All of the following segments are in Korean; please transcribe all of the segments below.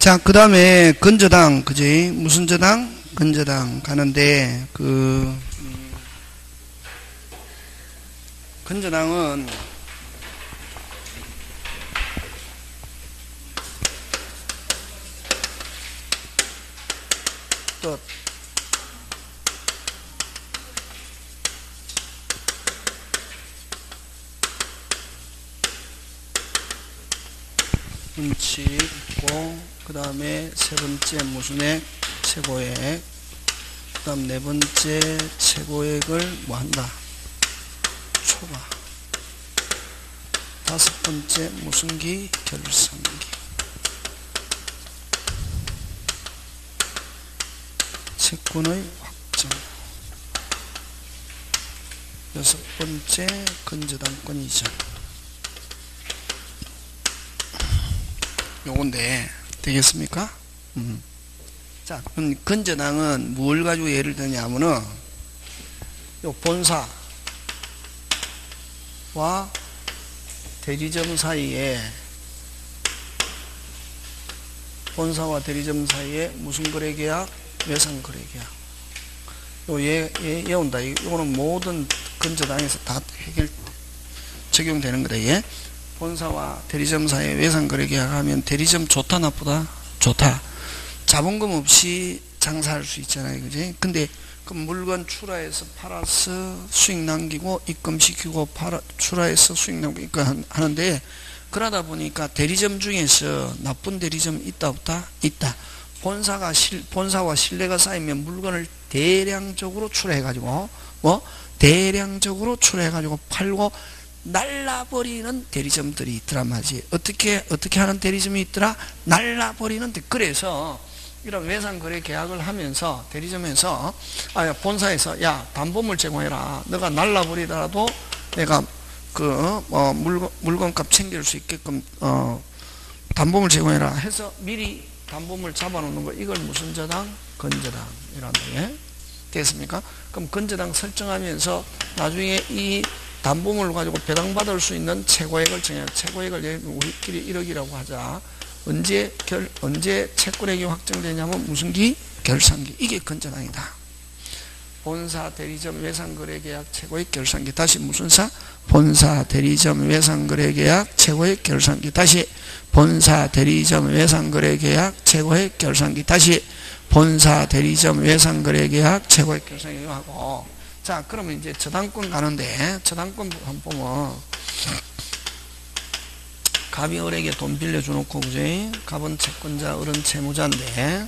자, 그 다음에 건저당, 그지? 무슨 저당? 건저당 가는데, 건저당은 뜻, 원칙 있고, 그 다음에 세 번째 무슨액? 최고액. 그 다음 네 번째 최고액을 뭐 한다? 초과. 다섯 번째 무슨 기? 결산기. 채권의 확정. 여섯 번째 건저당권 이전. 요건데 되겠습니까? 자, 그럼 건저당은 뭘 가지고 예를 드냐면은 요 본사와 대리점 사이에 무슨 거래계약? 외상거래계약. 얘 온다. 이거는 모든 건저당에서 다 적용되는 거다. 얘. 본사와 대리점 사이에 외상거래계약 하면 대리점 좋다 나쁘다? 좋다. 자본금 없이 장사할 수 있잖아요. 그지? 근데 그 물건 출하해서 팔아서 수익 남기고 입금시키고 출하해서 수익 남기고 하는데, 그러다 보니까 대리점 중에서 나쁜 대리점 있다 없다? 있다. 본사와 신뢰가 쌓이면 물건을 대량적으로 출하해가지고 대량적으로 출하해가지고 팔고 날라버리는 대리점들이 있더란 말이지. 어떻게 하는 대리점이 있더라? 날라버리는. 그래서 이런 외상거래 계약을 하면서 대리점에서 본사에서 야, 담보물 제공해라. 너가 날라버리더라도 내가 물건값 챙길 수 있게끔 담보물 제공해라 해서 미리 담보물 잡아놓는 거. 이걸 무슨 저당? 건저당이라는 거예요. 됐습니까? 그럼 건저당 설정하면서 나중에 이 담보물을 가지고 배당받을 수 있는 최고액을 정해요. 최고액을 우리끼리 1억이라고 하자. 언제 채권액이 확정되냐면 무슨 기? 결산기. 이게 건저당이다. 본사, 대리점, 외상거래계약, 최고액, 결산기. 다시 무슨 사? 본사, 대리점, 외상거래계약, 최고액, 결산기. 다시 본사, 대리점, 외상거래계약, 최고액, 결산기. 다시 본사, 대리점, 외상거래계약, 최고액, 결산기 하고. 자, 그러면 이제 저당권 가는데, 저당권 한번 보면 갑이 을에게 돈 빌려주놓고, 그지? 갑은 채권자, 을은 채무자인데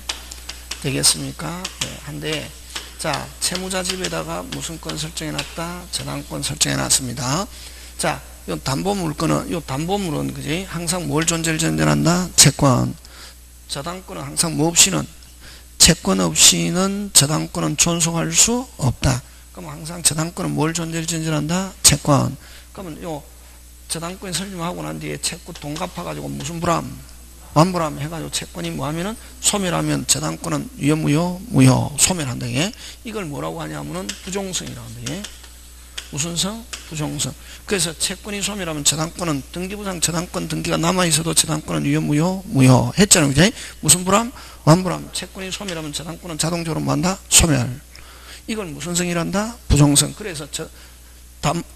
되겠습니까? 네, 한데, 자, 채무자 집에다가 무슨 권 설정해놨다? 저당권 설정해놨습니다. 자, 요 담보물은, 그지? 항상 뭘 존재를 전제한다? 채권. 저당권은 항상 뭐 없이는? 채권 없이는 저당권은 존속할 수 없다. 그럼 항상 저당권은 뭘 존재를 전제한다? 채권. 그러면 요 저당권이 설립하고 난 뒤에 채권 돈 갚아가지고 무슨 불함? 완불함 해가지고 채권이 뭐 하면은 소멸하면 저당권은 유효, 무효, 소멸한다. 이걸 뭐라고 하냐면은 부종성이라고 한다. 무슨 성? 부종성. 그래서 채권이 소멸하면 저당권은 등기부상 저당권 등기가 남아있어도 저당권은 유효, 무효 했잖아요. 그죠? 무슨 불함? 완불함. 채권이 소멸하면 저당권은 자동적으로 뭐 한다? 소멸. 이걸 무슨 성이란다? 부종성. 그래서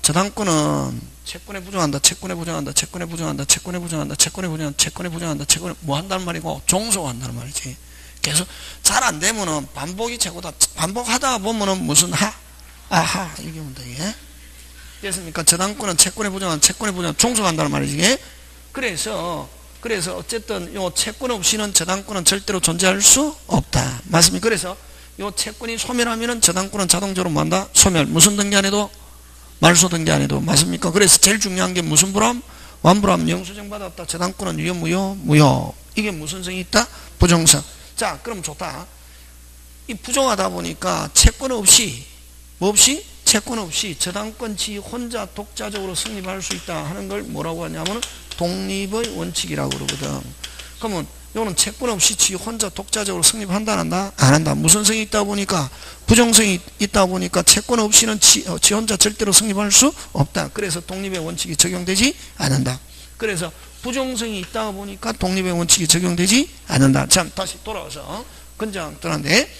저당권은 채권에 부정한다, 채권에 부정한다, 채권에 부정한다, 채권에 부정한다, 채권에 부정한다, 채권에 부정한다, 채권에 뭐 한다는 말이고 종속한다는 말이지. 계속 잘 안 되면은 반복이 최고다. 반복하다 보면은 무슨 아하 이게 온다. 이게 됐습니까? 저당권은 채권에 부정한, 채권에 부정한 종속한다는 말이지. 그래서 어쨌든 요 채권 없이는 저당권은 절대로 존재할 수 없다. 맞습니까? 그래서 요 채권이 소멸하면은 저당권은 자동적으로 뭐 한다? 소멸. 무슨 등기 안 해도? 말소 등기 안 해도. 맞습니까? 그래서 제일 중요한 게 무슨 불함? 완불함. 영수증 받았다. 저당권은 유효, 무효. 이게 무슨 성이 있다? 부정성. 자, 그럼 좋다. 이 부정하다 보니까 채권 없이 뭐 없이? 채권 없이 저당권 지 혼자 독자적으로 성립할 수 있다 하는 걸 뭐라고 하냐면 독립의 원칙이라고 그러거든. 그러면 이거는 채권 없이 지 혼자 독자적으로 성립한다 안 한다? 안 한다. 무슨 성이 있다 보니까 부정성이 있다 보니까 채권 없이는 지 혼자 절대로 성립할 수 없다. 그래서 독립의 원칙이 적용되지 않는다. 그래서 부종성이 있다 보니까 독립의 원칙이 적용되지 않는다. 참 다시 돌아와서 건재당 떠난데,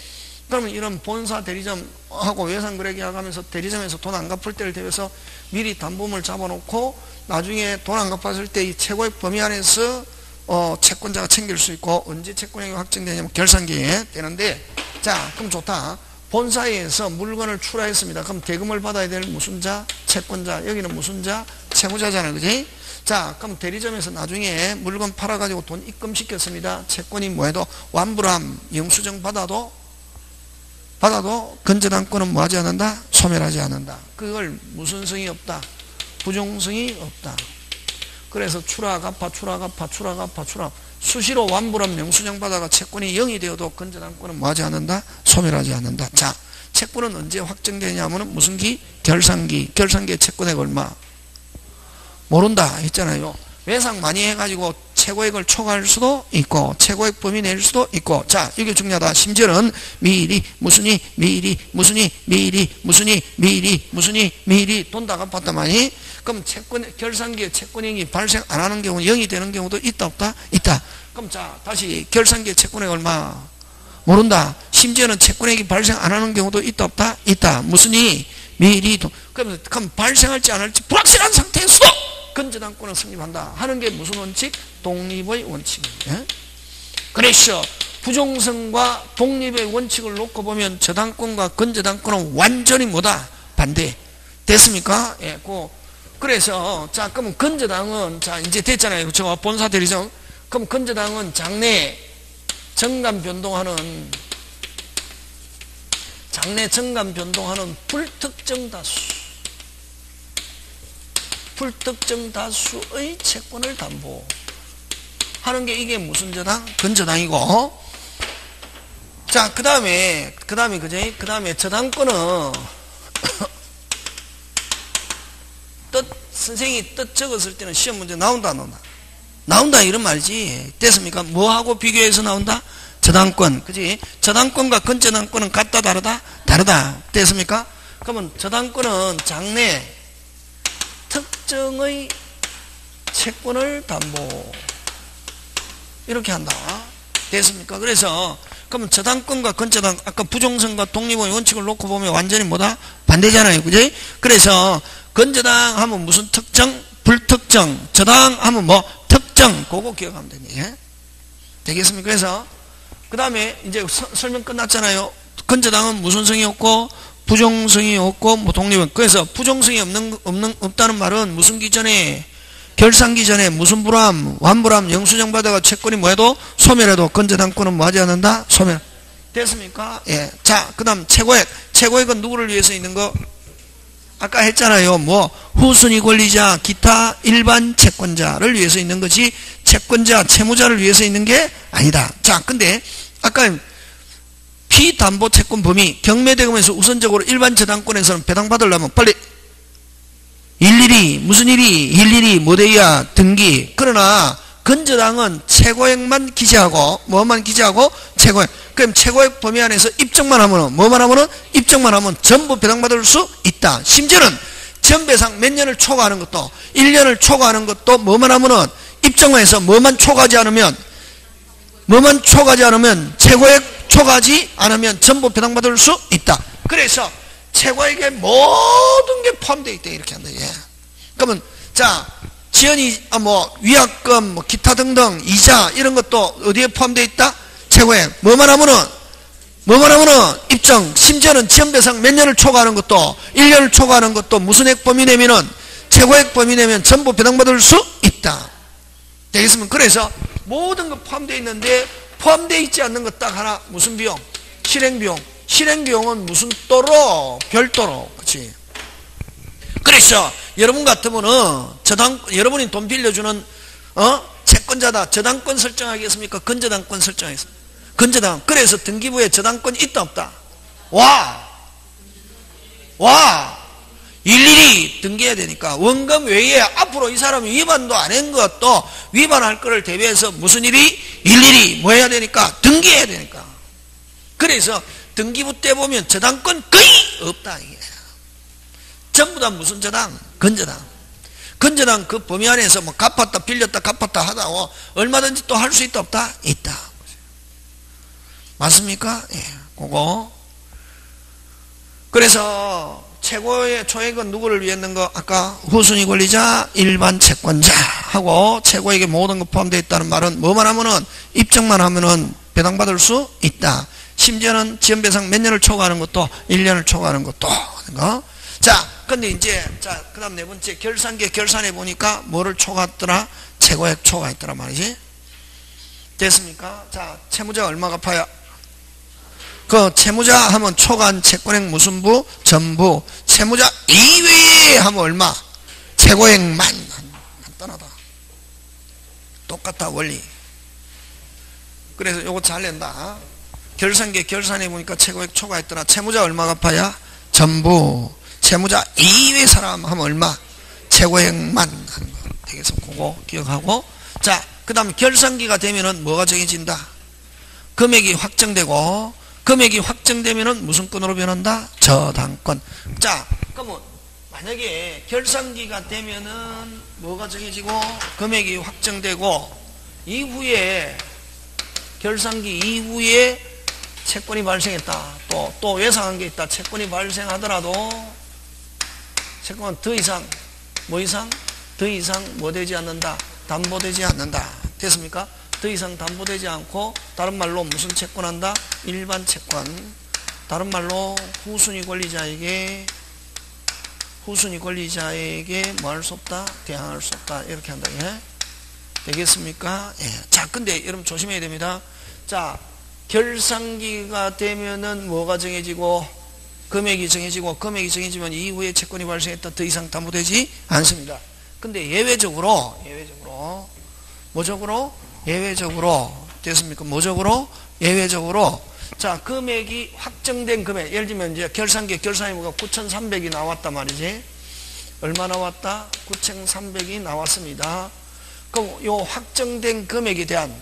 그러면 이런 본사 대리점하고 외상거래 계약하면서 대리점에서 돈 안 갚을 때를 대비해서 미리 담보물 잡아놓고 나중에 돈 안 갚았을 때 이 최고액 범위 안에서 채권자가 챙길 수 있고, 언제 채권액이 확정되냐면 결산기에 되는데, 자 그럼 좋다. 본사에서 물건을 출하했습니다. 그럼 대금을 받아야 될 무슨 자? 채권자. 여기는 무슨 자? 채무자잖아요. 그지? 자 그럼 대리점에서 나중에 물건 팔아가지고 돈 입금시켰습니다. 채권이 뭐해도 완불함 영수증 받아도 건재당권은 뭐하지 않는다? 소멸하지 않는다. 그걸 무슨 성이 없다? 부종성이 없다. 그래서 출하 갚아 수시로 완불함 영수증 받아가 채권이 0이 되어도 건재당권은 뭐하지 않는다? 소멸하지 않는다. 자 채권은 언제 확정되냐면 무슨 기? 결산기. 결산기의 채권액 얼마? 모른다 했잖아요. 외상 많이 해가지고 최고액을 초과할 수도 있고 최고액 범위 낼 수도 있고. 자 이게 중요하다. 심지어는 미리 무슨이 돈 다 갚았단 말이. 그럼 결산기에 채권액이 발생 안 하는 경우 0이 되는 경우도 있다 없다? 있다. 그럼 자 다시 결산기에 채권액 얼마? 모른다. 심지어는 채권액이 발생 안 하는 경우도 있다 없다? 있다. 무슨이 미리 돈. 그럼 발생할지 안 할지 불확실한 상태에서도 건재당권은 성립한다 하는 게 무슨 원칙? 독립의 원칙이에요. 그래서 부종성과 독립의 원칙을 놓고 보면 저당권과 건재당권은 완전히 뭐다? 반대. 됐습니까? 예, 그래서 자 그러면 건재당은 자 이제 됐잖아요. 저 본사 대리점. 그럼 건재당은 장래 정간 변동하는 불특정 다수의 채권을 담보하는 게 이게 무슨 저당? 건재당이고. 자, 그 다음에 저당권은 선생이 뜻 적었을 때는 시험 문제 나온다, 안 나온다? 나온다, 이런 말이지. 됐습니까? 뭐하고 비교해서 나온다? 저당권. 그지? 저당권과 건재당권은 같다, 다르다? 다르다. 됐습니까? 그러면 저당권은 장래 특정의 채권을 담보 이렇게 한다. 됐습니까? 그래서 그러면 저당권과 건재당 아까 부종성과 독립의 원칙을 놓고 보면 완전히 뭐다? 반대잖아요. 그지? 그래서 건재당 하면 무슨 특정? 불특정. 저당 하면 뭐? 특정. 그거 기억하면 되니. 되겠습니까? 그래서 그 다음에 이제 설명 끝났잖아요. 건재당은 무슨 성이 없고 부종성이 없고 뭐 독립은. 그래서 부종성이 없다는 말은 무슨 기전에? 결산기 전에 무슨 불함? 완불함 영수증 받아가 채권이 뭐해도 소멸해도 건재당권은 뭐하지 않는다? 소멸. 됐습니까? 예. 자, 그 다음 최고액. 최고액은 누구를 위해서 있는 거? 아까 했잖아요. 뭐 후순위 권리자 기타 일반 채권자를 위해서 있는 거지 채권자 채무자를 위해서 있는 게 아니다. 자, 근데 아까 피담보 채권 범위 경매대금에서 우선적으로 일반 저당권에서는 배당받으려면 빨리 일일이 뭐대야 등기. 그러나 건재당은 최고액만 기재하고 뭐만 기재하고 최고액. 그럼 최고액 범위 안에서 입증만 하면 뭐만 하면은 입증만 하면 전부 배당받을 수 있다. 심지어는 전배상 몇 년을 초과하는 것도 1년을 초과하는 것도 뭐만 하면은 입증만 해서 뭐만 초과하지 않으면 최고액 초과하지 않으면 전부 배당받을 수 있다. 그래서 최고액의 모든 게 포함되어 있다 이렇게 한다. 예. 그러면 자 지연이 위약금 기타 등등 이자 이런 것도 어디에 포함되어 있다? 최고액. 뭐만 하면은 입증. 심지어는 지연배상 몇 년을 초과하는 것도 1년을 초과하는 것도 무슨 액 범위 내면은 최고액 범위 내면 전부 배당받을 수 있다. 되겠습니까? 그래서 모든 거 포함되어 있는데 포함되어 있지 않는 것 딱 하나. 무슨 비용? 실행비용. 실행비용은 무슨 또로? 별도로. 그치? 그래서 여러분 같으면은 여러분이 돈 빌려주는 채권자다. 저당권 설정하겠습니까? 건재당권 설정하겠습니까? 건재당. 그래서 등기부에 저당권이 있다 없다? 일일이 등기해야 되니까. 원금 외에 앞으로 이 사람이 위반도 안 한 것도 위반할 거를 대비해서 무슨 일이? 일일이 뭐 해야 되니까? 등기해야 되니까. 그래서 등기부 때 보면 저당권 거의 없다 이게. 전부 다 무슨 저당? 건재당. 건전한 그 범위 안에서 뭐 갚았다 빌렸다 갚았다 하다고 얼마든지 또 할 수 있다 없다? 있다. 맞습니까? 예, 그거. 그래서 최고의 초액은 누구를 위했는가? 아까 후순위 권리자, 일반 채권자 하고 최고에게 모든 것 포함되어 있다는 말은 뭐만 하면은 입증만 하면은 배당받을 수 있다. 심지어는 지연배상 몇 년을 초과하는 것도 1년을 초과하는 것도 하는 자, 근데 이제 자, 그다음 네 번째 결산기에 결산해 보니까 뭐를 초과했더라? 최고액 초과했더라 말이지. 됐습니까? 자, 채무자 얼마 갚아야? 그 채무자 하면 초과한 채권액 무슨 부? 전부. 채무자 이외에 하면 얼마? 최고액만. 간단하다. 똑같다 원리. 그래서 요거 잘 낸다. 결산기에 결산해 보니까 최고액 초과했더라. 채무자 얼마 갚아야? 전부. 채무자 이외 사람 하면 얼마? 최고액만 하는 거 되겠어. 그거 기억하고. 자, 그 다음 결산기가 되면은 뭐가 정해진다? 금액이 확정되고, 금액이 확정되면은 무슨 건으로 변한다? 저당권. 자, 그러면 만약에 결산기가 되면은 뭐가 정해지고 금액이 확정되고 이후에 결산기 이후에 채권이 발생했다. 또 예상한 게 있다. 채권이 발생하더라도 채권은 더 이상 뭐 이상? 더 이상 뭐 되지 않는다? 담보되지 않는다. 됐습니까? 더 이상 담보되지 않고 다른 말로 무슨 채권한다? 일반 채권. 다른 말로 후순위 권리자에게 뭐 할 수 없다? 대항할 수 없다. 이렇게 한다. 예? 되겠습니까? 예. 자, 근데 여러분 조심해야 됩니다. 자, 결산기가 되면은 뭐가 정해지고 금액이 정해지면 이후에 채권이 발생했다. 더 이상 담보되지 않습니다. 근데 예외적으로 됐습니까? 뭐적으로? 예외적으로 자, 금액이 확정된 금액, 예를 들면 이제 결산기에 결산이 뭐가 9,300이 나왔단 말이지. 얼마 나왔다? 9,300이 나왔습니다. 그럼 요 확정된 금액에 대한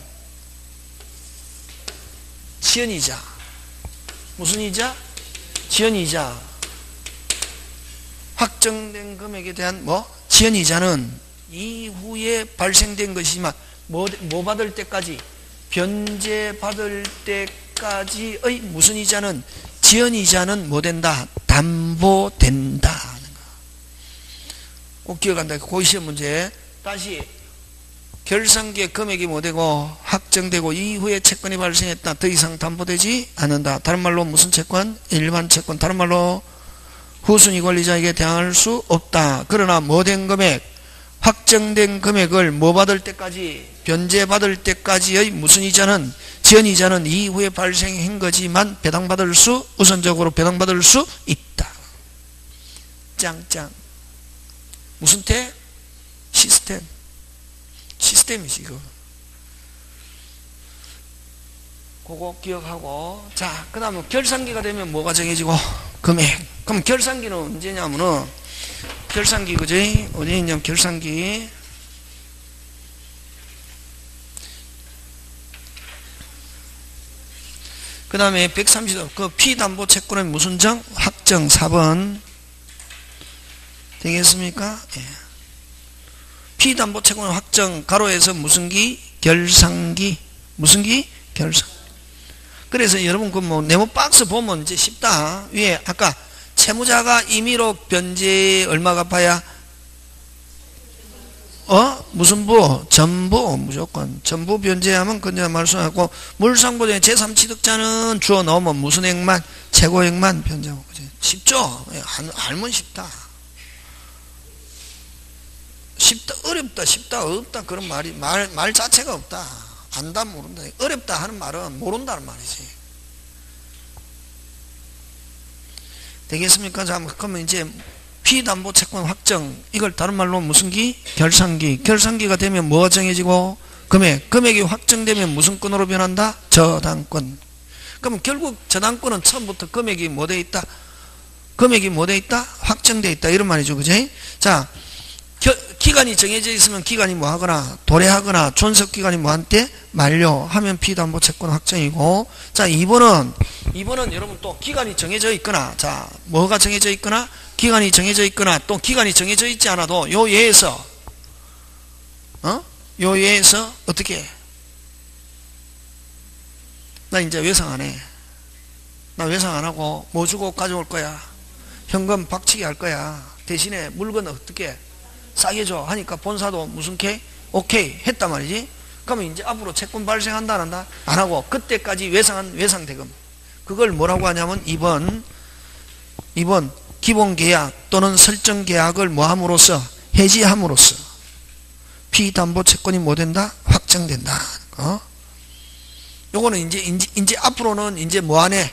지연이자, 무슨 이자? 지연이자. 확정된 금액에 대한 뭐? 지연이자는 이후에 발생된 것이지만 뭐 받을 때까지? 변제 받을 때까지의 무슨 이자는? 지연이자는 뭐 된다? 담보된다. 꼭 기억한다. 그 시험 문제. 다시 결산기에 금액이 뭐 되고 확정되고 이후에 채권이 발생했다. 더 이상 담보되지 않는다. 다른 말로 무슨 채권? 일반 채권. 다른 말로 후순위 권리자에게 대항할 수 없다. 그러나 뭐 된 금액? 확정된 금액을 뭐 받을 때까지? 변제 받을 때까지의 무슨 이자는? 지연이자는 이후에 발생한 거지만 우선적으로 배당받을 수 있다. 짱짱. 무슨 태? 시스템이지 이거. 그거 기억하고. 자, 그 다음에 결산기가 되면 뭐가 정해지고? 금액. 그럼 결산기는 언제냐면은 결산기 그지? 어디 있냐면 결산기 그 다음에 130도 그 피담보 채권의 무슨 정? 확정 4번 되겠습니까? 예. 피담보 채권 확정 가로에서 무슨 기? 결산기. 무슨 기? 결산. 그래서 여러분 그 뭐 네모 박스 보면 이제 쉽다. 위에 아까 채무자가 임의로 변제 얼마 갚아야? 무슨 부? 전부. 무조건 전부 변제하면 그냥 말씀하고 물상보증의 제3취득자는 주어 넣으면 무슨 액만? 최고액만 변제하고. 그치? 쉽죠? 알면 쉽다. 쉽다, 어렵다, 쉽다, 없다 그런 말 자체가 없다. 안다, 모른다. 어렵다 하는 말은 모른다는 말이지. 되겠습니까? 자, 그러면 이제 피담보 채권 확정, 이걸 다른 말로 무슨 기? 결산기. 결산기가 되면 뭐가 정해지고? 금액이 확정되면 무슨 건으로 변한다? 저당권. 그럼 결국 저당권은 처음부터 금액이 뭐 돼 있다? 확정돼 있다. 이런 말이죠. 그지? 자, 기간이 정해져 있으면 기간이 뭐 하거나 도래하거나 존속 기간이 뭐 한때 만료하면 피담보 채권 확정이고. 자, 2번은 여러분 또 기간이 정해져 있거나, 자, 뭐가 정해져 있거나 기간이 정해져 있거나 또 기간이 정해져 있지 않아도 요 예에서 요 예에서 어떻게 해? 나 이제 외상 안 해. 나 외상 안 하고 뭐 주고 가져올 거야. 현금 박치기 할 거야. 대신에 물건 어떻게 해? 싸게 줘 하니까 본사도 무슨 K? 오케이 했단 말이지. 그러면 이제 앞으로 채권 발생한다 안 한다? 안 하고 그때까지 외상한 외상대금, 그걸 뭐라고 하냐면 2번 기본계약 또는 설정계약을 뭐함으로써? 해지함으로써 피담보채권이 뭐 된다? 확정된다. 요거는 이제 앞으로는 이제 뭐 안 해?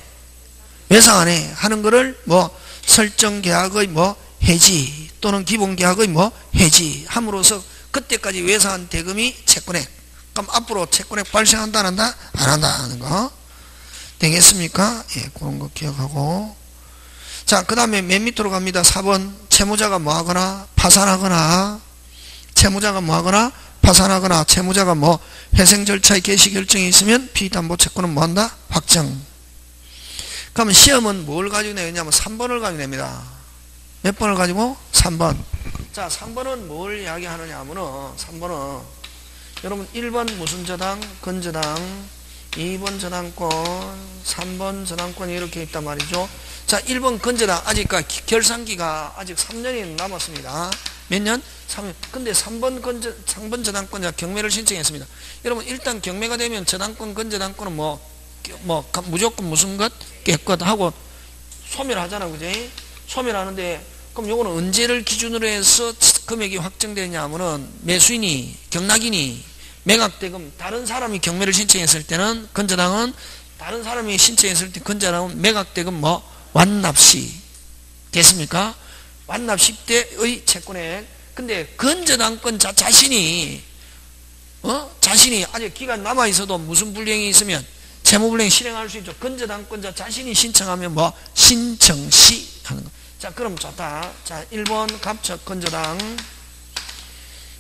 외상 안 해 하는 거를 뭐 설정계약의 뭐 해지 또는 기본계약의 뭐 해지함으로써 그때까지 외상한 대금이 채권액. 그럼 앞으로 채권액 발생한다 안 한다? 안 한다 하는 거 되겠습니까? 예, 그런 거 기억하고. 자, 그 다음에 맨 밑으로 갑니다. 4번 채무자가 뭐 하거나 파산하거나, 채무자가 뭐 하거나 파산하거나, 채무자가 뭐 회생 절차의 개시 결정이 있으면 피담보채권은 뭐 한다? 확정. 그러면 시험은 뭘 가지고 내냐면 3번을 가지고 냅니다. 몇 번을 가지고? 3번. 자, 3번은 뭘 이야기하느냐 하면은 3번은 여러분 1번 무슨 저당? 건저당, 2번 저당권, 3번 저당권이 이렇게 있단 말이죠. 자, 1번 건저당 아직까지 결산기가 아직 3년이 남았습니다. 몇 년? 3년. 근데 3번 저당권자 경매를 신청했습니다. 여러분 일단 경매가 되면 저당권, 건저당권은 무조건 무슨 것? 깨끗하고 소멸하잖아, 그지? 소멸하는데 그럼 요거는 언제를 기준으로 해서 금액이 확정되냐 하면은 매수인이, 경락인이 매각대금, 다른 사람이 경매를 신청했을 때는 건저당은, 다른 사람이 신청했을 때 건저당은 매각대금 뭐 완납시 됐습니까? 완납시 때의 채권액. 근데 건저당권자 자신이 자신이 아직 기간 남아 있어도 무슨 불이행이 있으면 채무불이행 실행할 수 있죠. 건저당권자 자신이 신청하면 뭐 신청시 하는 거. 자, 그럼 좋다. 자, 1번 갑척 건저당,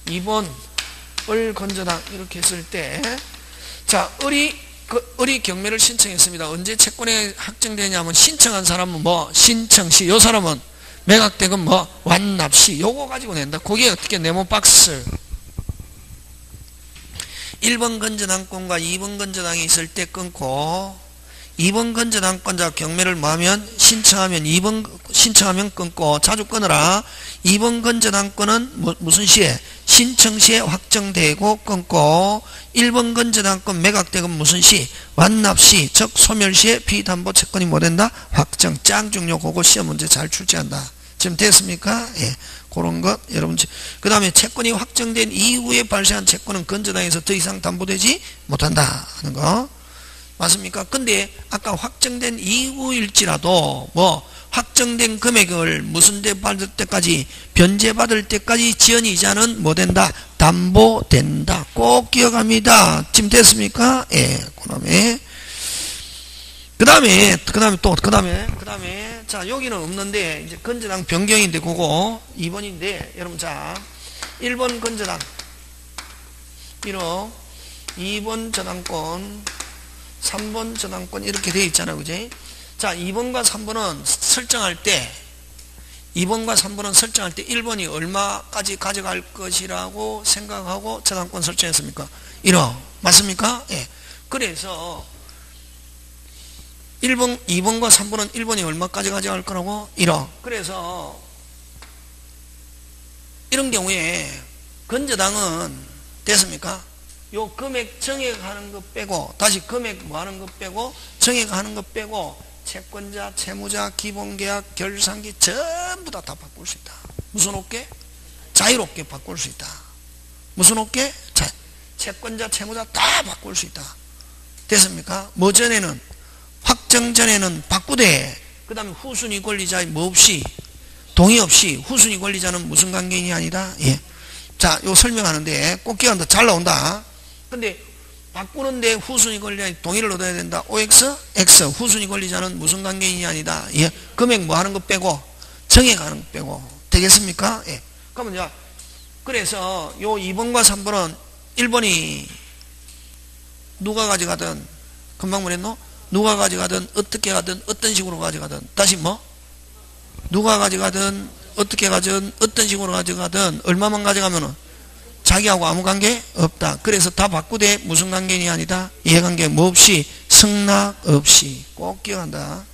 2번 을 건저당 이렇게 했을 때, 자, 을이 경매를 신청했습니다. 언제 채권이 확정되냐면 신청한 사람은 뭐 신청시, 요 사람은 매각대금 뭐 완납시, 요거 가지고 낸다. 거기에 어떻게 네모박스 1번 건저당권과 2번 건저당이 있을 때 끊고, 2번 건저당권자 경매를 뭐하면 신청하면 신청하면 끊고, 자주 끊어라. 2번 건저당권은 무슨 시에? 신청시에 확정되고 끊고, 1번 건저당권 매각대금 무슨 시? 완납시, 즉 소멸시에 피담보채권이 뭐 된다? 확정. 짱 중요. 그거 시험 문제 잘 출제한다. 지금 됐습니까? 예. 그런 것 여러분. 그 다음에 채권이 확정된 이후에 발생한 채권은 건저당에서 더 이상 담보되지 못한다 하는 거 맞습니까? 근데 아까 확정된 이후일지라도 뭐 확정된 금액을 무슨 대 받을 때까지, 변제받을 때까지 지연이자는 뭐 된다? 담보된다. 꼭 기억합니다. 지금 됐습니까? 예. 그 다음에 자, 여기는 없는데 이제 건저당 변경인데 그거 2번인데 여러분, 자, 1번 건저당 1호, 2번 저당권, 3번 저당권 이렇게 되어 있잖아, 그지? 자, 2번과 3번은 설정할 때 1번이 얼마까지 가져갈 것이라고 생각하고 저당권 설정했습니까? 1호 맞습니까? 예. 그래서 2번과 3번은 1번이 얼마까지 가져갈 거라고? 1억. 그래서 이런 경우에 건저당은 됐습니까? 요 금액 정액하는 거 빼고, 다시 금액 뭐 하는 거 빼고, 정액하는 거 빼고, 채권자, 채무자, 기본계약, 결산기 전부 다 바꿀 수 있다. 무슨 없게? 자유롭게 바꿀 수 있다. 무슨 없게? 채권자, 채무자 다 바꿀 수 있다. 됐습니까? 뭐 전에는, 확정 전에는 바꾸되, 그 다음에 후순위 권리자의 뭐 없이, 동의 없이 후순위 권리자는 무슨 관계인이 아니다? 예. 자, 요 설명하는데 꼭 기억한다. 잘 나온다. 근데 바꾸는데 후순위 권리자의 동의를 얻어야 된다. OX, X. 후순위 권리자는 무슨 관계인이 아니다. 예. 금액 뭐 하는 거 빼고, 정액하는 거 빼고. 되겠습니까? 예. 그러면 자, 그래서 요 2번과 3번은 1번이 누가 가져가든, 금방 뭐랬노? 누가 가져가든, 어떻게 가든, 어떤 식으로 가져가든, 다시 뭐? 누가 가져가든 어떻게 가든 어떤 식으로 가져가든 얼마만 가져가면은 자기하고 아무 관계 없다. 그래서 다 바꾸되 무슨 관계니 아니다. 이해관계 뭐 없이 승낙 없이 꼭 기억한다.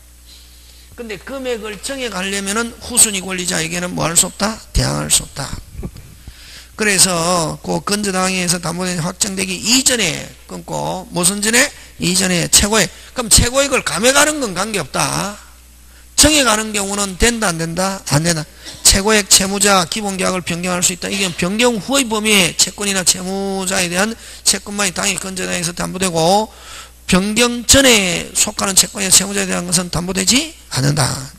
근데 금액을 정해가려면은 후순위 권리자에게는 뭐 할 수 없다? 대항할 수 없다. 그래서 그 건저당에서 담보대행이 확정되기 이전에 끊고 무슨 전에? 이전에 최고액. 그럼 최고액을 감해가는 건 관계없다. 정해가는 경우는 된다 안 된다? 안 된다. 최고액 채무자 기본계약을 변경할 수 있다. 이게 변경 후의 범위에 채권이나 채무자에 대한 채권만이 당연히 건저당에서 담보되고 변경 전에 속하는 채권이나 채무자에 대한 것은 담보되지 않는다.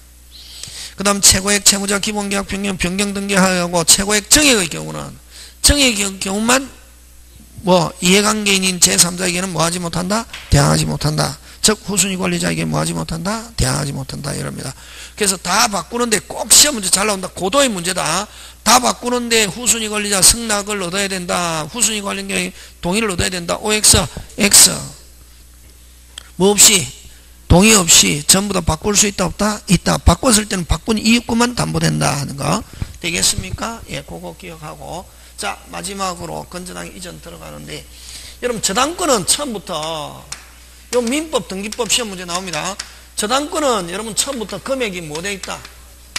그 다음 최고액 채무자 기본계약 변경 등기하고 최고액 정액의 경우는 정액의 경우만 뭐 이해관계인인 제3자에게는 뭐하지 못한다? 대항하지 못한다. 즉 후순위 권리자에게 뭐하지 못한다? 대항하지 못한다 이럽니다. 그래서 다 바꾸는데 꼭 시험 문제 잘 나온다. 고도의 문제다. 다 바꾸는데 후순위 권리자 승낙을 얻어야 된다. 후순위 권리자의 동의를 얻어야 된다. OX, X 뭐 없이 동의 없이 전부 다 바꿀 수 있다 없다? 있다. 바꿨을 때는 바꾼 이유권만 담보된다 하는 거 되겠습니까? 예, 그거 기억하고 자 마지막으로 건저당 이전 들어가는데 여러분 저당권은 처음부터 요 민법 등기법 시험 문제 나옵니다. 저당권은 여러분 처음부터 금액이 뭐 돼 있다?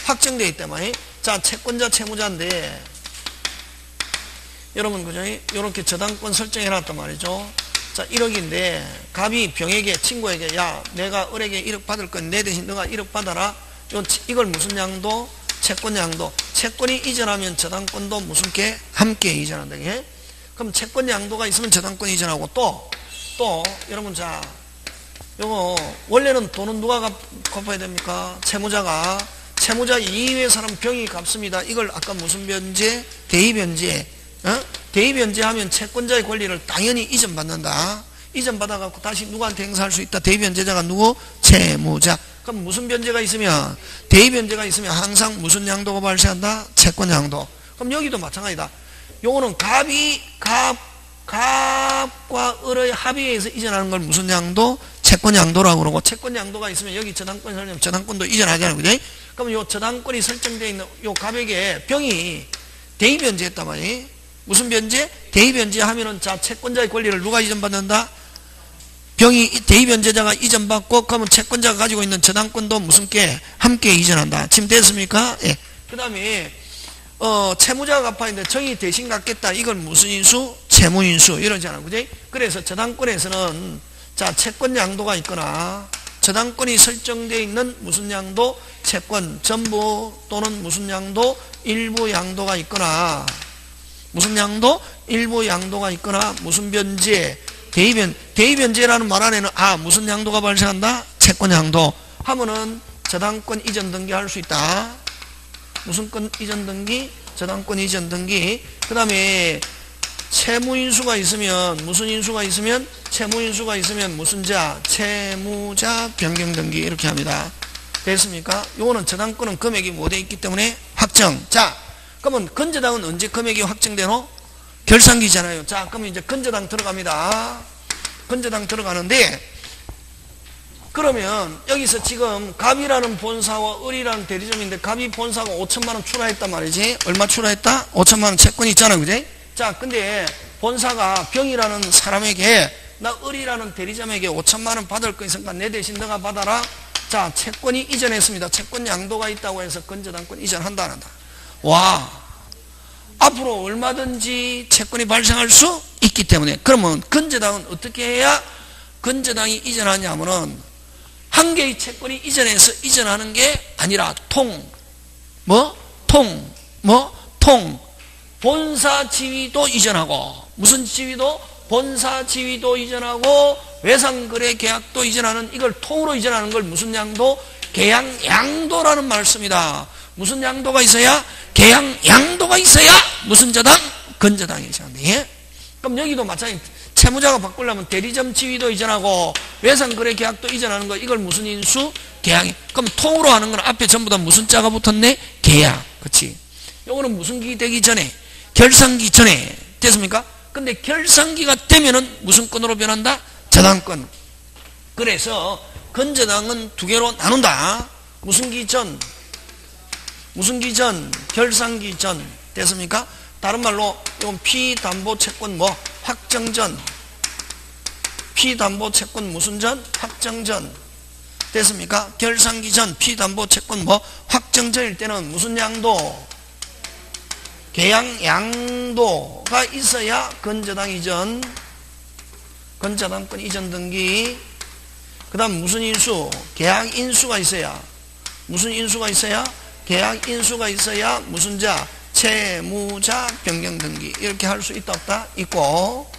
확정되어 있다만 자 채권자 채무자인데 여러분 그죠? 요렇게 저당권 설정해 놨단 말이죠. 자 1억인데 갑이 병에게 친구에게 야 내가 을에게 1억 받을 건 내 대신 너가 1억 받아라. 이걸 무슨 양도? 채권 양도. 채권이 이전하면 저당권도 무슨 게? 함께 이전한다. 예? 그럼 채권 양도가 있으면 저당권 이전하고 또 여러분 자 요거 원래는 돈은 누가 갚아야 됩니까? 채무자가. 채무자 이외의 사람 병이 갚습니다. 이걸 아까 무슨 변제? 대의변제. 대의변제하면 채권자의 권리를 당연히 이전받는다. 이전받아갖고 다시 누구한테 행사할 수 있다. 대의변제자가 누구? 채무자. 그럼 무슨 변제가 있으면? 대의변제가 있으면 항상 무슨 양도가 발생한다? 채권 양도. 그럼 여기도 마찬가지다. 요거는 갑과 을의 합의에 의해서 이전하는 걸 무슨 양도? 채권 양도라고 그러고 채권 양도가 있으면 여기 저당권이 설정 저당권도 이전하잖아요. 그죠? 그럼 요 저당권이 설정되어 있는 요 갑에게 병이 대의변제했단 말이에요. 무슨 변제? 대의변제 하면은 자 채권자의 권리를 누가 이전받는다? 병이 대의변제자가 이전받고 그러면 채권자가 가지고 있는 저당권도 무슨 게 함께 이전한다. 지금 됐습니까? 예. 그 다음에 채무자가 갚아야 되는데 정이 대신 갚겠다. 이건 무슨 인수? 채무인수 이러잖아. 그지? 그래서 저당권에서는 자 채권 양도가 있거나 저당권이 설정되어 있는 무슨 양도? 채권 전부 또는 무슨 양도? 일부 양도가 있거나 무슨 양도? 일부 양도가 있거나 무슨 변제? 대의변제라는 말 안에는 무슨 양도가 발생한다? 채권 양도 하면은 저당권 이전 등기 할 수 있다. 무슨 권 이전 등기? 저당권 이전 등기. 그 다음에 채무인수가 있으면 무슨 인수가 있으면? 채무인수가 있으면 무슨 자? 채무자 변경 등기 이렇게 합니다. 됐습니까? 요거는 저당권은 금액이 뭐 돼 있기 때문에 확정. 자 그러면 건저당은 언제 금액이 확정되노? 결산기잖아요. 자 그러면 이제 건저당 들어갑니다. 건저당 들어가는데 그러면 여기서 지금 갑이라는 본사와 을이라는 대리점인데 갑이 본사가 5천만원 출하했단 말이지. 얼마 출하했다? 5천만원 채권이 있잖아. 그지? 자 근데 본사가 병이라는 사람에게 나 을이라는 대리점에게 5천만원 받을 거 있으니까 내 대신 너가 받아라. 자 채권이 이전했습니다. 채권 양도가 있다고 해서 건저당권 이전한다 안 한다? 와 앞으로 얼마든지 채권이 발생할 수 있기 때문에 그러면 건저당은 어떻게 해야 건저당이 이전하냐면은 한 개의 채권이 이전해서 이전하는 게 아니라 본사 지위도 이전하고 무슨 지위도? 본사 지위도 이전하고 외상거래 계약도 이전하는 이걸 통으로 이전하는 걸 무슨 양도? 계약 양도라는 말 씁니다. 무슨 양도가 있어야? 계약 양도가 있어야 무슨 저당? 건저당이죠. 예? 그럼 여기도 마찬가지. 채무자가 바꾸려면 대리점 지위도 이전하고 외상거래 계약도 이전하는 거 이걸 무슨 인수? 계약이. 그럼 통으로 하는 건 앞에 전부 다 무슨 자가 붙었네? 계약. 그렇지? 요거는 무슨 기 되기 전에? 결산기 전에. 됐습니까? 근데 결산기가 되면은 무슨 건으로 변한다? 저당권. 그래서 건저당은 두 개로 나눈다. 무슨 기 전? 무슨 기전? 결산기전. 됐습니까? 다른 말로 이건 피담보채권 뭐 확정전. 피담보채권 무슨 전? 확정전. 됐습니까? 결산기전 피담보채권 뭐 확정전일 때는 무슨 양도? 계약 양도가 있어야 건저당 이전, 건저당권 이전 등기. 그 다음 무슨 인수? 계약 인수가 있어야. 무슨 인수가 있어야? 계약 인수가 있어야 무슨 자? 채무자 변경 등기. 이렇게 할 수 있다 없다? 있고.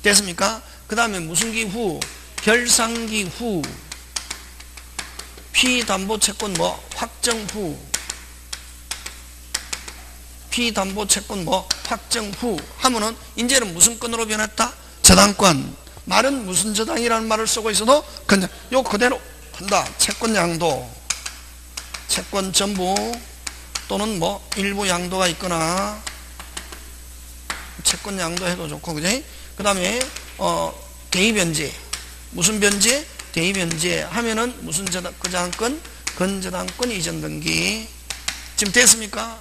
됐습니까? 그 다음에 무슨 기후? 결산기 후. 피담보채권 뭐 확정 후. 피담보채권 뭐 확정 후 하면은 이제는 무슨 건으로 변했다? 저당권. 말은 무슨 저당이라는 말을 쓰고 있어도 그냥 요 그대로 한다. 채권 양도, 채권 전부 또는 뭐 일부 양도가 있거나 채권 양도 해도 좋고, 그지? 그 다음에 대의변제. 무슨 변제? 대의변제 하면은 무슨 저당권? 건저당권 이전 등기. 지금 됐습니까?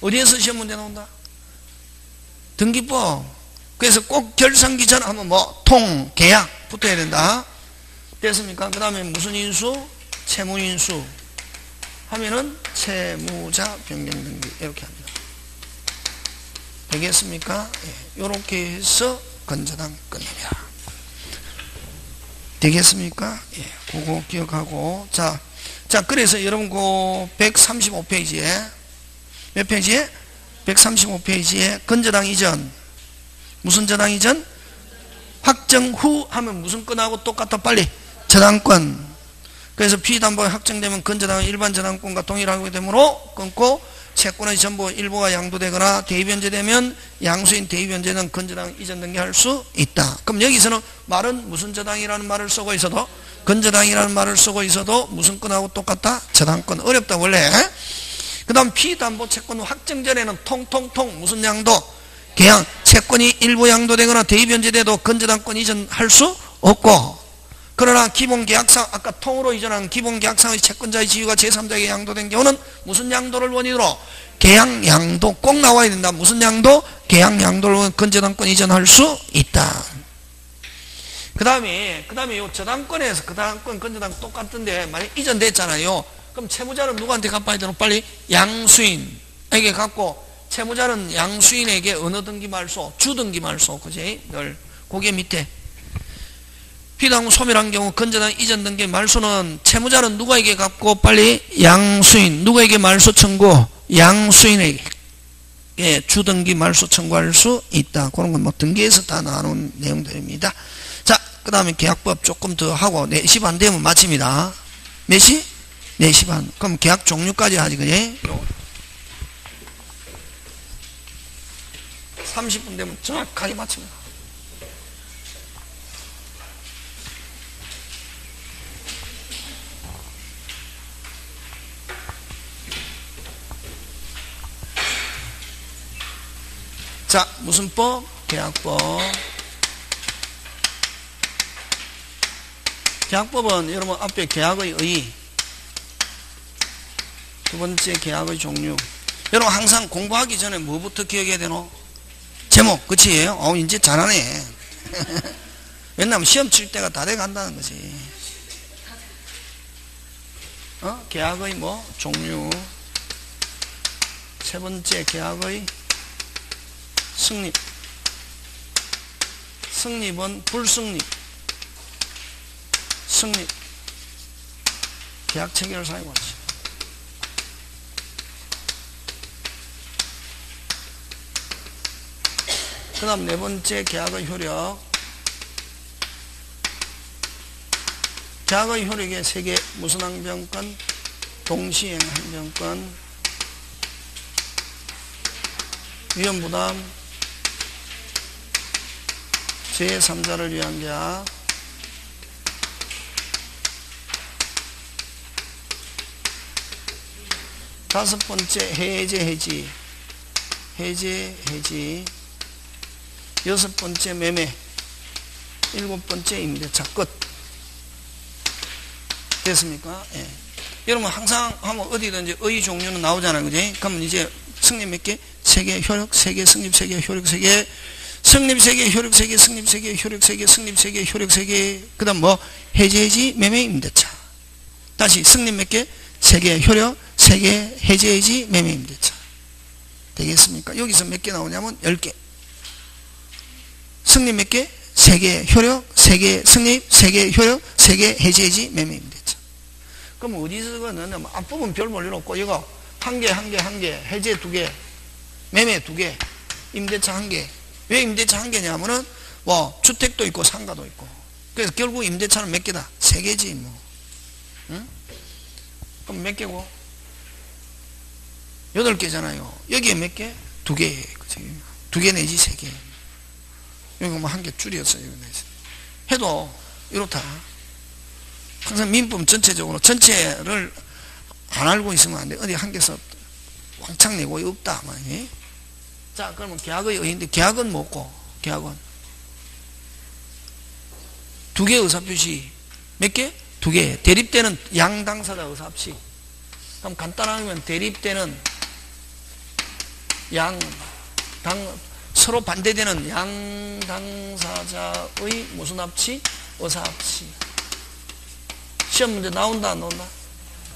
어디에서 시험 문제 나온다? 등기법. 그래서 꼭 결산기전 하면 뭐 통, 계약 붙어야 된다. 됐습니까? 그 다음에 무슨 인수? 채무인수 하면은 채무자 변경 등기. 이렇게 합니다. 되겠습니까? 예, 이렇게 해서 건저당권입니다. 되겠습니까? 예, 그거 기억하고. 자, 그래서 여러분 그 135페이지에 몇 페이지에? 135페이지에 건저당 이전. 무슨 저당 이전? 확정 후 하면 무슨 건하고 똑같아? 빨리. 저당권. 그래서 피담보가 확정되면 건저당은 일반 저당권과 동일하게 되므로 끊고, 채권의 전부 일부가 양도되거나 대의변제되면 양수인 대의변제는 건저당 이전 등기할 수 있다. 그럼 여기서는 말은 무슨 저당이라는 말을 쓰고 있어도, 건저당이라는 말을 쓰고 있어도 무슨 건하고 똑같다? 저당권. 어렵다 원래. 그 다음 피담보채권 확정 전에는 통통통 무슨 양도? 계약. 채권이 일부 양도되거나 대의변제돼도 건저당권 이전할 수 없고, 그러나 기본계약상 아까 통으로 이전한 기본계약상의 채권자의 지위가 제3자에게 양도된 경우는 무슨 양도를 원인으로? 계약 양도. 꼭 나와야 된다. 무슨 양도? 계약 양도를 원인으로 건저당권 이전할 수 있다. 그 다음에 요 저당권에서 그 저당권 건저당 똑같은데 만약 이전됐잖아요. 그럼 채무자는 누구한테 갚아야 되노? 빨리 양수인에게 갚고, 채무자는 양수인에게 어느 등기 말소? 주등기 말소. 그지? 늘 고개 밑에 피담보 소멸한 경우 건저당 이전 등기 말소는 채무자는 누구에게 갚고 빨리? 양수인. 누구에게 말소 청구? 양수인에게. 예, 주등기 말소 청구할 수 있다. 그런 건 뭐 등기에서 다 나눈 내용들입니다. 자, 그 다음에 계약법 조금 더 하고 4시 반 되면 마칩니다. 몇 시? 4시 반. 그럼 계약 종류까지 하지, 그지? 30분 되면 정확하게 마칩니다. 자, 무슨 법? 계약법. 계약법은 여러분 앞에 계약의 의, 두 번째 계약의 종류. 여러분 항상 공부하기 전에 뭐부터 기억해야 되노? 제목. 그치? 이제 잘하네. 왜냐면 시험 칠 때가 다 돼간다는 거지. 계약의 뭐? 종류. 세 번째 계약의 승립. 승립은 불승립. 승립. 계약 체결 사유 관시. 그 다음 네 번째 계약의 효력. 계약의 효력의 세 개. 무슨 항변권? 동시행 항변권. 위험부담. 제3자를 위한 계약. 다섯 번째 해제 해지. 해제 해지. 여섯 번째 매매. 일곱 번째 임대차. 끝. 됐습니까? 예. 여러분 항상 하면 어디든지 의 종류는 나오잖아요. 그지? 그러면 이제 승립 몇 개? 3개, 효력 3개, 승립 3개, 효력 3개, 승립 3개, 효력 3개, 승립 3개, 효력 3개, 승립 3개, 효력 3개. 그 다음 뭐? 해제해지, 매매, 임대차. 다시 승립 몇 개? 3개, 효력 3개, 해제해지, 매매, 임대차. 되겠습니까? 여기서 몇 개 나오냐면 10개. 승립 몇 개? 3개, 효력 3개, 승립 3개, 효력 3개, 해제해지, 매매, 임대차. 그럼 어디서 넣냐면 앞부분 별 볼 일 없고 이거 한 개, 해제 2개, 매매 2개, 임대차 1개. 왜 임대차 1개냐면은 뭐 주택도 있고 상가도 있고. 그래서 결국 임대차는 몇 개다? 3개지 뭐. 응? 그럼 몇 개고? 8개잖아요. 여기에 몇 개? 2개. 그치? 2개 내지 3개. 여기 뭐 1개 줄였어요. 해도 이렇다. 항상 민법 전체적으로 전체를 안 알고 있으면 안 돼. 어디 한 개서 왕창 내고 없다. 예? 자, 그러면 계약의 의인데 계약은 뭐고? 계약은 2개 의사표시. 몇 개? 2개. 대립되는 양당사자 의사합시. 그럼 간단하면 대립되는 서로 반대되는 양당사자의 무슨 합치? 의사합치. 시험 문제 나온다, 안 나온다?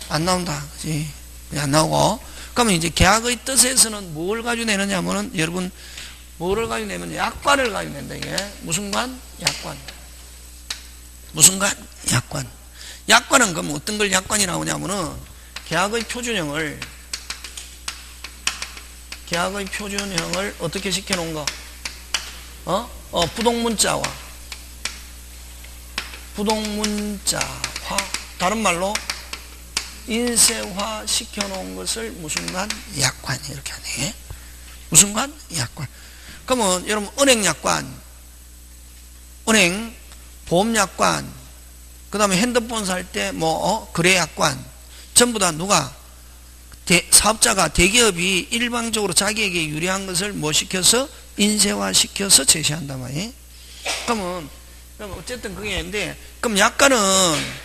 안 나온다. 그치? 안 나오고. 그러면 이제 계약의 뜻에서는 뭘 가지고 내느냐 하면은 여러분, 뭐를 가지고 내면 약관을 가지고 낸다, 이게. 무슨 관? 약관. 무슨 관? 약관. 약관은 그럼 어떤 걸 약관이라고 하냐면은 계약의 표준형을 어떻게 시켜놓은 거? 부동문자화. 다른 말로 인쇄화 시켜놓은 것을 무슨 관? 약관. 이렇게 하네. 무슨 관? 약관. 그러면 여러분 은행약관, 은행, 보험약관, 그 다음에 핸드폰 살 때 뭐 거래약관, 전부 다 누가? 사업자가 대기업이 일방적으로 자기에게 유리한 것을 뭐 시켜서? 인쇄화 시켜서 제시한단 말이에요. 그러면 어쨌든 그게 있는데, 그럼 약관은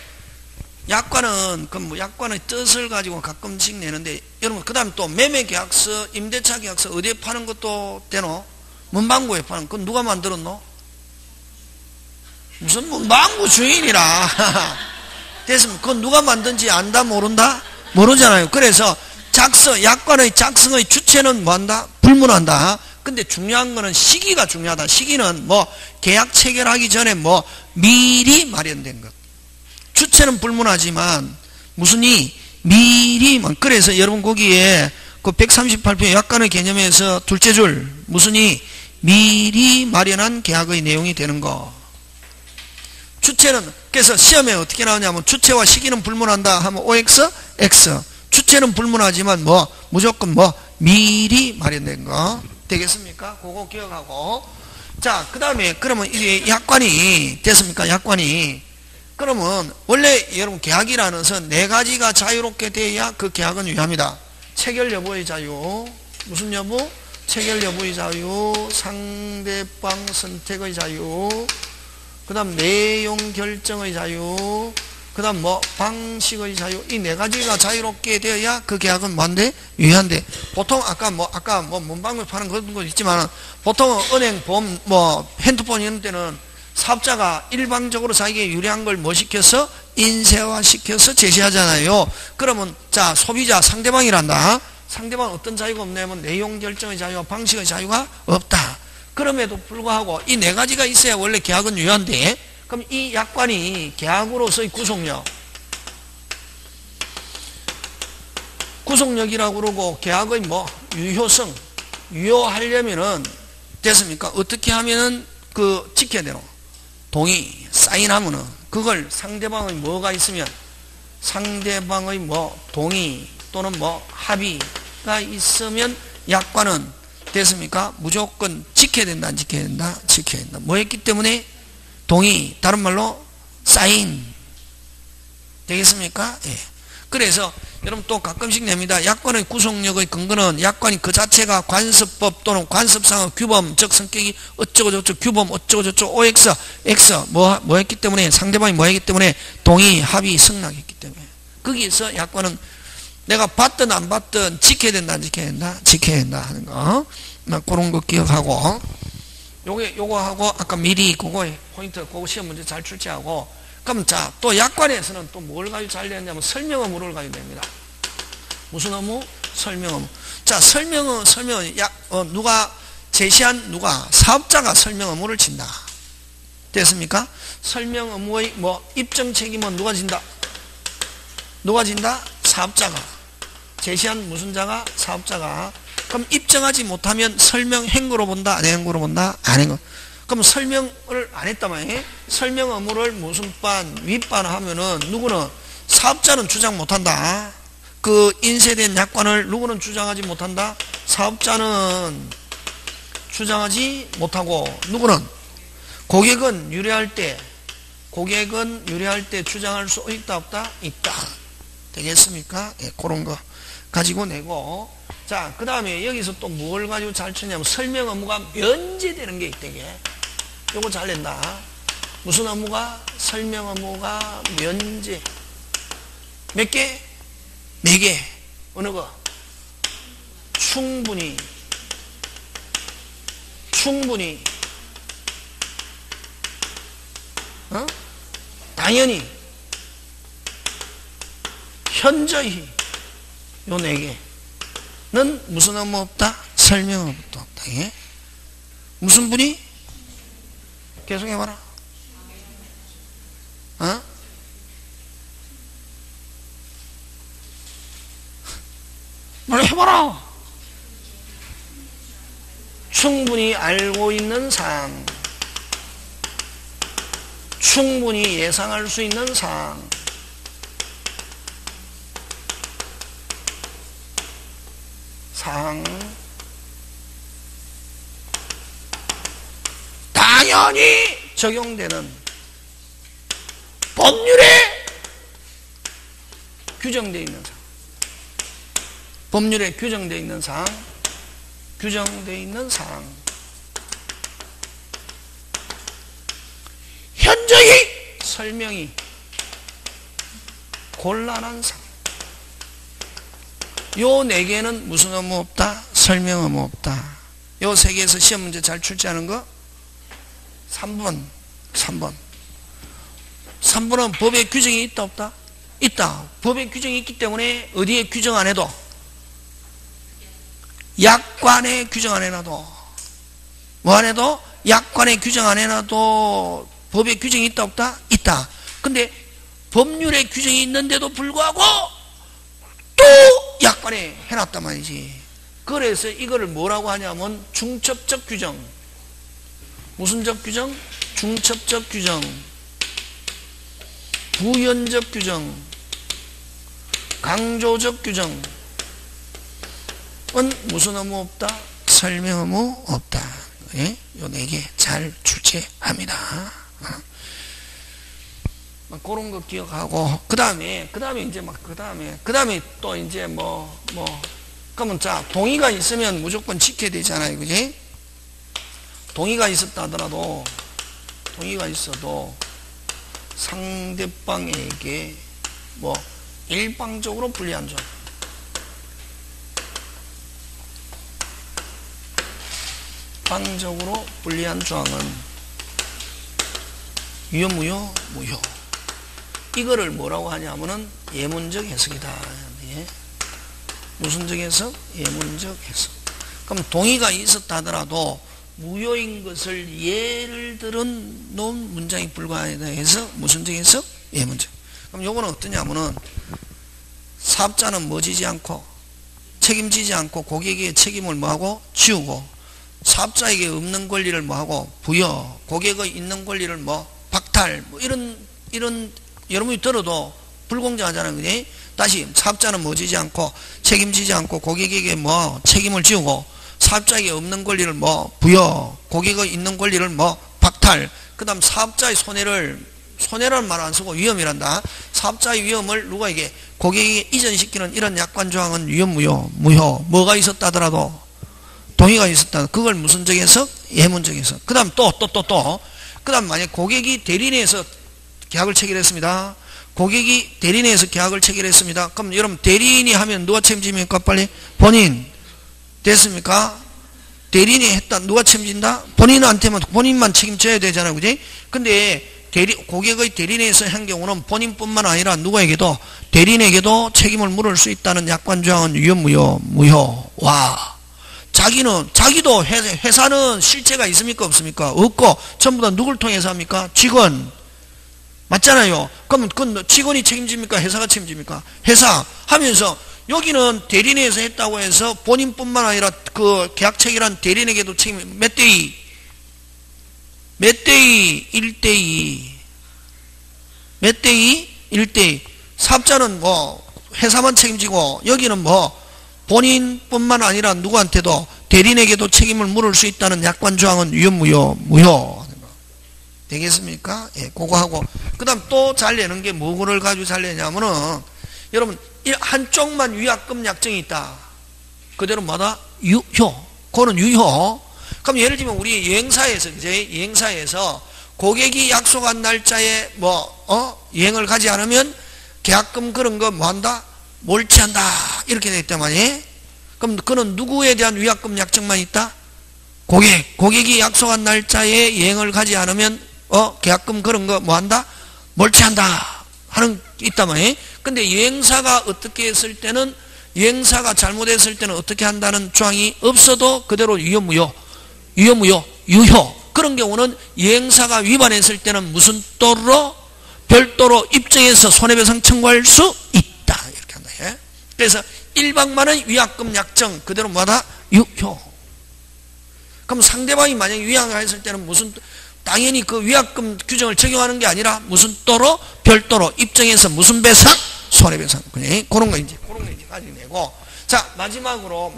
그럼 약관의 뜻을 가지고 가끔씩 내는데, 여러분 그 다음에 또 매매계약서, 임대차 계약서 어디에 파는 것도 되노? 문방구에 파는. 그건 누가 만들었노? 무슨 문방구 주인이라. 됐으면 그건 누가 만든지 안다, 모른다? 모르잖아요. 그래서 약관의 작성의 주체는 뭐한다? 불문한다. 근데 중요한 거는 시기가 중요하다. 시기는 뭐 계약 체결하기 전에 뭐 미리 마련된 것. 주체는 불문하지만 미리. 그래서 여러분 거기에 그 138표 약관의 개념에서 둘째 줄 미리 마련한 계약의 내용이 되는 거. 주체는, 그래서 시험에 어떻게 나오냐면 주체와 시기는 불문한다 하면 OX, X. 주체는 불문하지만 무조건 미리 마련된 거. 되겠습니까? 그거 기억하고. 자, 그 다음에 그러면 이게 약관이 됐습니까? 약관이. 그러면 원래 여러분 계약이라는 것은 4가지가 자유롭게 돼야 그 계약은 유효합니다. 체결 여부의 자유. 무슨 여부? 체결 여부의 자유, 상대방 선택의 자유, 그 다음 내용 결정의 자유, 그 다음 방식의 자유. 이 4가지가 자유롭게 되어야 그 계약은 뭔데? 유효한데. 보통 아까 문방구에 파는 그런 거 있지만 보통 은행, 보험, 핸드폰 이런 때는 사업자가 일방적으로 자기에게 유리한 걸 시켜서 인쇄화 시켜서 제시하잖아요. 그러면 자, 소비자 상대방이란다. 상대방은 어떤 자유가 없냐면 내용 결정의 자유와 방식의 자유가 없다. 그럼에도 불구하고 이 4가지가 있어야 원래 계약은 유효한데, 그럼 이 약관이 계약으로서의 구속력이라고 그러고 계약의 유효성, 유효하려면은 됐습니까? 어떻게 하면은 지켜야 되노? 동의, 사인하면은 그걸 상대방의 뭐가 있으면 상대방의 동의 또는 합의가 있으면 약관은 됐습니까? 무조건 지켜야 된다, 안 지켜야 된다? 지켜야 된다. 뭐 했기 때문에? 동의, 다른 말로 사인. 되겠습니까? 예. 그래서 여러분 또 가끔씩 냅니다. 약관의 구속력의 근거는 약관이 그 자체가 관습법 또는 관습상의 규범, 즉 성격이 어쩌고저쩌고 규범 어쩌고저쩌고 OX, X 뭐 했기 때문에, 상대방이 뭐 했기 때문에? 동의, 합의, 승낙했기 때문에. 거기서 약관은 내가 받든 안 받든 지켜야 된다, 안 지켜야 된다? 지켜야 된다 하는 거. 그런 거 기억하고. 요거 하고, 아까 미리 그거 포인트, 그거 시험 문제 잘 출제하고. 그럼 자, 또 약관에서는 또 뭘 가지고 잘 되느냐면 설명 의무를 가지고 됩니다. 무슨 의무? 설명 의무. 자, 설명은, 누가, 제시한 누가? 사업자가 설명 의무를 진다. 됐습니까? 설명 의무의 입증 책임은 누가 진다? 누가 진다? 사업자가. 제시한 무슨 자가? 사업자가. 그럼 입증하지 못하면 설명 행거로 본다? 안 행거로 본다? 안 행거. 그럼 설명을 안 했단 말이에요. 설명 의무를 무슨 반, 윗반 하면은 누구는? 사업자는 주장 못한다. 그 인쇄된 약관을 누구는 주장하지 못한다? 사업자는 주장하지 못하고, 누구는? 고객은 유래할 때 주장할 수 있다, 없다? 있다. 되겠습니까? 예, 그런 거 가지고 내고. 자, 그 다음에 여기서 또 뭘 가지고 잘 치냐면 설명 의무가 면제되는 게 있대게. 요거 잘 낸다. 무슨 의무가? 설명 의무가 면제. 몇 개? 4개. 어느 거? 충분히 당연히, 현저히, 요 4개는 무슨 의무 없다? 설명 의무도 없다. 예? 무슨 분이? 계속 해봐라. 뭘 해봐라. 충분히 알고 있는 사항, 충분히 예상할 수 있는 사항, 당연히 적용되는 법률에 규정되어 있는 사항, 법률에 규정되어 있는 사항, 현저히 설명이 곤란한 사항. 요 4개는 무슨 의무 없다? 설명 의무 없다. 요 3개에서 시험 문제 잘 출제하는 거 3번. 3번은 법에 규정이 있다, 없다? 있다. 법에 규정이 있기 때문에 어디에 규정 안 해도, 약관에 규정 안 해놔도, 뭐 안 해도? 약관에 규정 안 해놔도 법에 규정이 있다, 없다? 있다. 근데 법률에 규정이 있는데도 불구하고 또 약관에 해놨단 말이지. 그래서 이거를 뭐라고 하냐면 중첩적 규정. 무슨적 규정? 중첩적 규정, 부연적 규정, 강조적 규정은 무슨 의무 없다? 설명 의무 없다. 예? 요 4개 잘 출제합니다. 그런 거 기억하고, 그 다음에 또 이제 그러면 자, 동의가 있으면 무조건 지켜야 되잖아요. 그지? 동의가 있었다 하더라도, 동의가 있어도 상대방에게 일방적으로 불리한 조항, 일방적으로 불리한 조항은 유효, 무효, 무효. 이거를 뭐라고 하냐면은 예문적 해석이다. 예? 무슨적 해석? 예문적 해석. 그럼 동의가 있었다 하더라도 무효인 것을 예를 들은 놓은 문장이 불과하다 해서 무슨적 해석? 예문적. 그럼 요거는 어떠냐면은 사업자는 지지 않고 책임지지 않고 고객에게 책임을 뭐하고? 지우고, 사업자에게 없는 권리를 뭐하고? 부여, 고객의 있는 권리를 박탈, 이런 여러분이 들어도 불공정하잖아요. 그지? 다시, 사업자는 지지 않고 책임지지 않고 고객에게 책임을 지우고, 사업자에게 없는 권리를 부여, 고객의 있는 권리를 박탈. 그 다음 사업자의 손해라는 말 안 쓰고 위험이란다. 사업자의 위험을 누구에게? 고객에게 이전시키는 이런 약관 조항은 유효, 무효, 무효. 뭐가 있었다 하더라도 동의가 있었다. 그걸 무슨적 해석? 예문적 해석. 그 다음 그 다음 만약 고객이 대리인에서 계약을 체결했습니다. 고객이 대리인에서 계약을 체결했습니다. 그럼 여러분 대리인이 하면 누가 책임집니까? 빨리 본인. 됐습니까? 대리인이 했다. 누가 책임진다? 본인한테만 본인만 책임져야 되잖아요. 그지? 근데 고객의 대리인에서 한 경우는 본인뿐만 아니라 누구에게도 대리인에게도 책임을 물을 수 있다는 약관조항은 유효 무효. 와. 자기도 회사는 실체가 있습니까? 없습니까? 없고 전부 다 누굴 통해서 합니까? 직원. 맞잖아요. 그러면 그건 직원이 책임집니까? 회사가 책임집니까? 회사 하면서 여기는 대리인에서 했다고 해서 본인뿐만 아니라 그 계약 체결한 대리인에게도 책임 몇 대 2? 몇 대 2? 1대 2. 몇 대 2? 1대 2. 사업자는 뭐 회사만 책임지고 여기는 뭐 본인뿐만 아니라 누구한테도 대리인에게도 책임을 물을 수 있다는 약관조항은 유효 무효. 되겠습니까? 예, 그거 하고 그 다음 또 잘 내는 게 뭐를 가지고 잘 내냐면은 여러분 한쪽만 위약금 약정이 있다. 그대로 뭐다? 유효. 그거는 유효. 그럼 예를 들면 우리 여행사에서 이제 여행사에서 고객이 약속한 날짜에 여행을 가지 않으면 계약금 그런 거 뭐 한다? 몰취한다. 이렇게 돼 있단 말이에요. 그럼 그는 누구에 대한 위약금 약정만 있다? 고객이 약속한 날짜에 여행을 가지 않으면 계약금 그런 거 뭐 한다? 몰취한다. 하는 있단 말이에요. 근데 여행사가 어떻게 했을 때는 여행사가 잘못했을 때는 어떻게 한다는 조항이 없어도 그대로 유효 무효. 그런 경우는 여행사가 위반했을 때는 무슨 또로 별도로 입증해서 손해배상 청구할 수 있다. 이렇게 한다. 예? 그래서 1박만의 위약금 약정 그대로 뭐다? 유효. 그럼 상대방이 만약에 위약을 했을 때는 무슨 당연히 그 위약금 규정을 적용하는 게 아니라 무슨 또로 별도로 입증해서 무슨 배상? 손해배상. 그런 거 이제 가지고 내고. 자, 마지막으로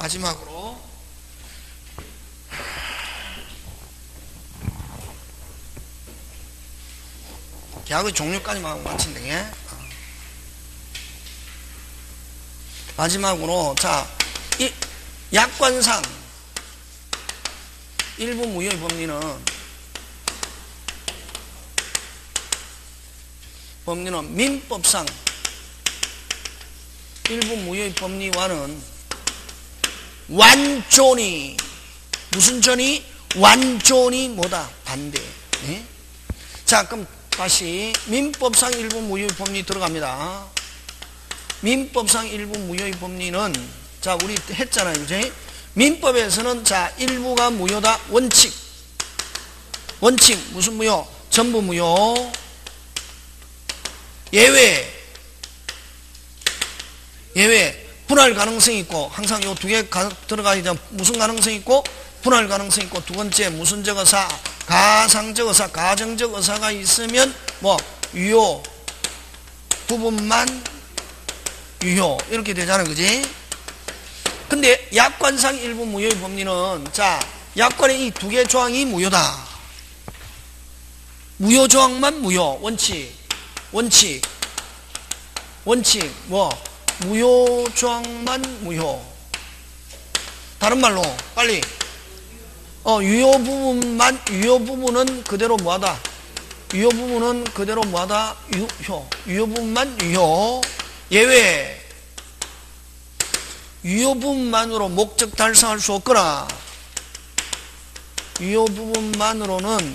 계약의 종류까지만 마친대. 마지막으로 자, 이 약관상 일부 무효의 법리는 민법상 일부 무효의 법리와는 완전히 무슨 전이? 완전히 뭐다? 반대. 네? 자, 그럼 다시 민법상 일부 무효의 법리 들어갑니다. 민법상 일부 무효의 법리는 자 우리 했잖아요. 이제 민법에서는 자 일부가 무효다. 원칙 무슨 무효? 전부 무효. 예외 분할 가능성이 있고 항상 요 두 개 들어가야 돼. 무슨 가능성이 있고 분할 가능성이 있고 두 번째 무슨적 의사 가상적 의사 가정적 의사가 있으면 뭐 유효 부분만 유효 이렇게 되잖아요. 그지? 근데 약관상 일부 무효의 법리는 자 약관의 이 두 개 조항이 무효다. 무효 조항만 무효. 원칙 뭐 무효 조항만 무효. 다른 말로 빨리 유효 부분은 그대로 뭐하다? 유효 부분만 유효. 예외 유효 부분만으로 목적 달성할 수 없거나 유효 부분만으로는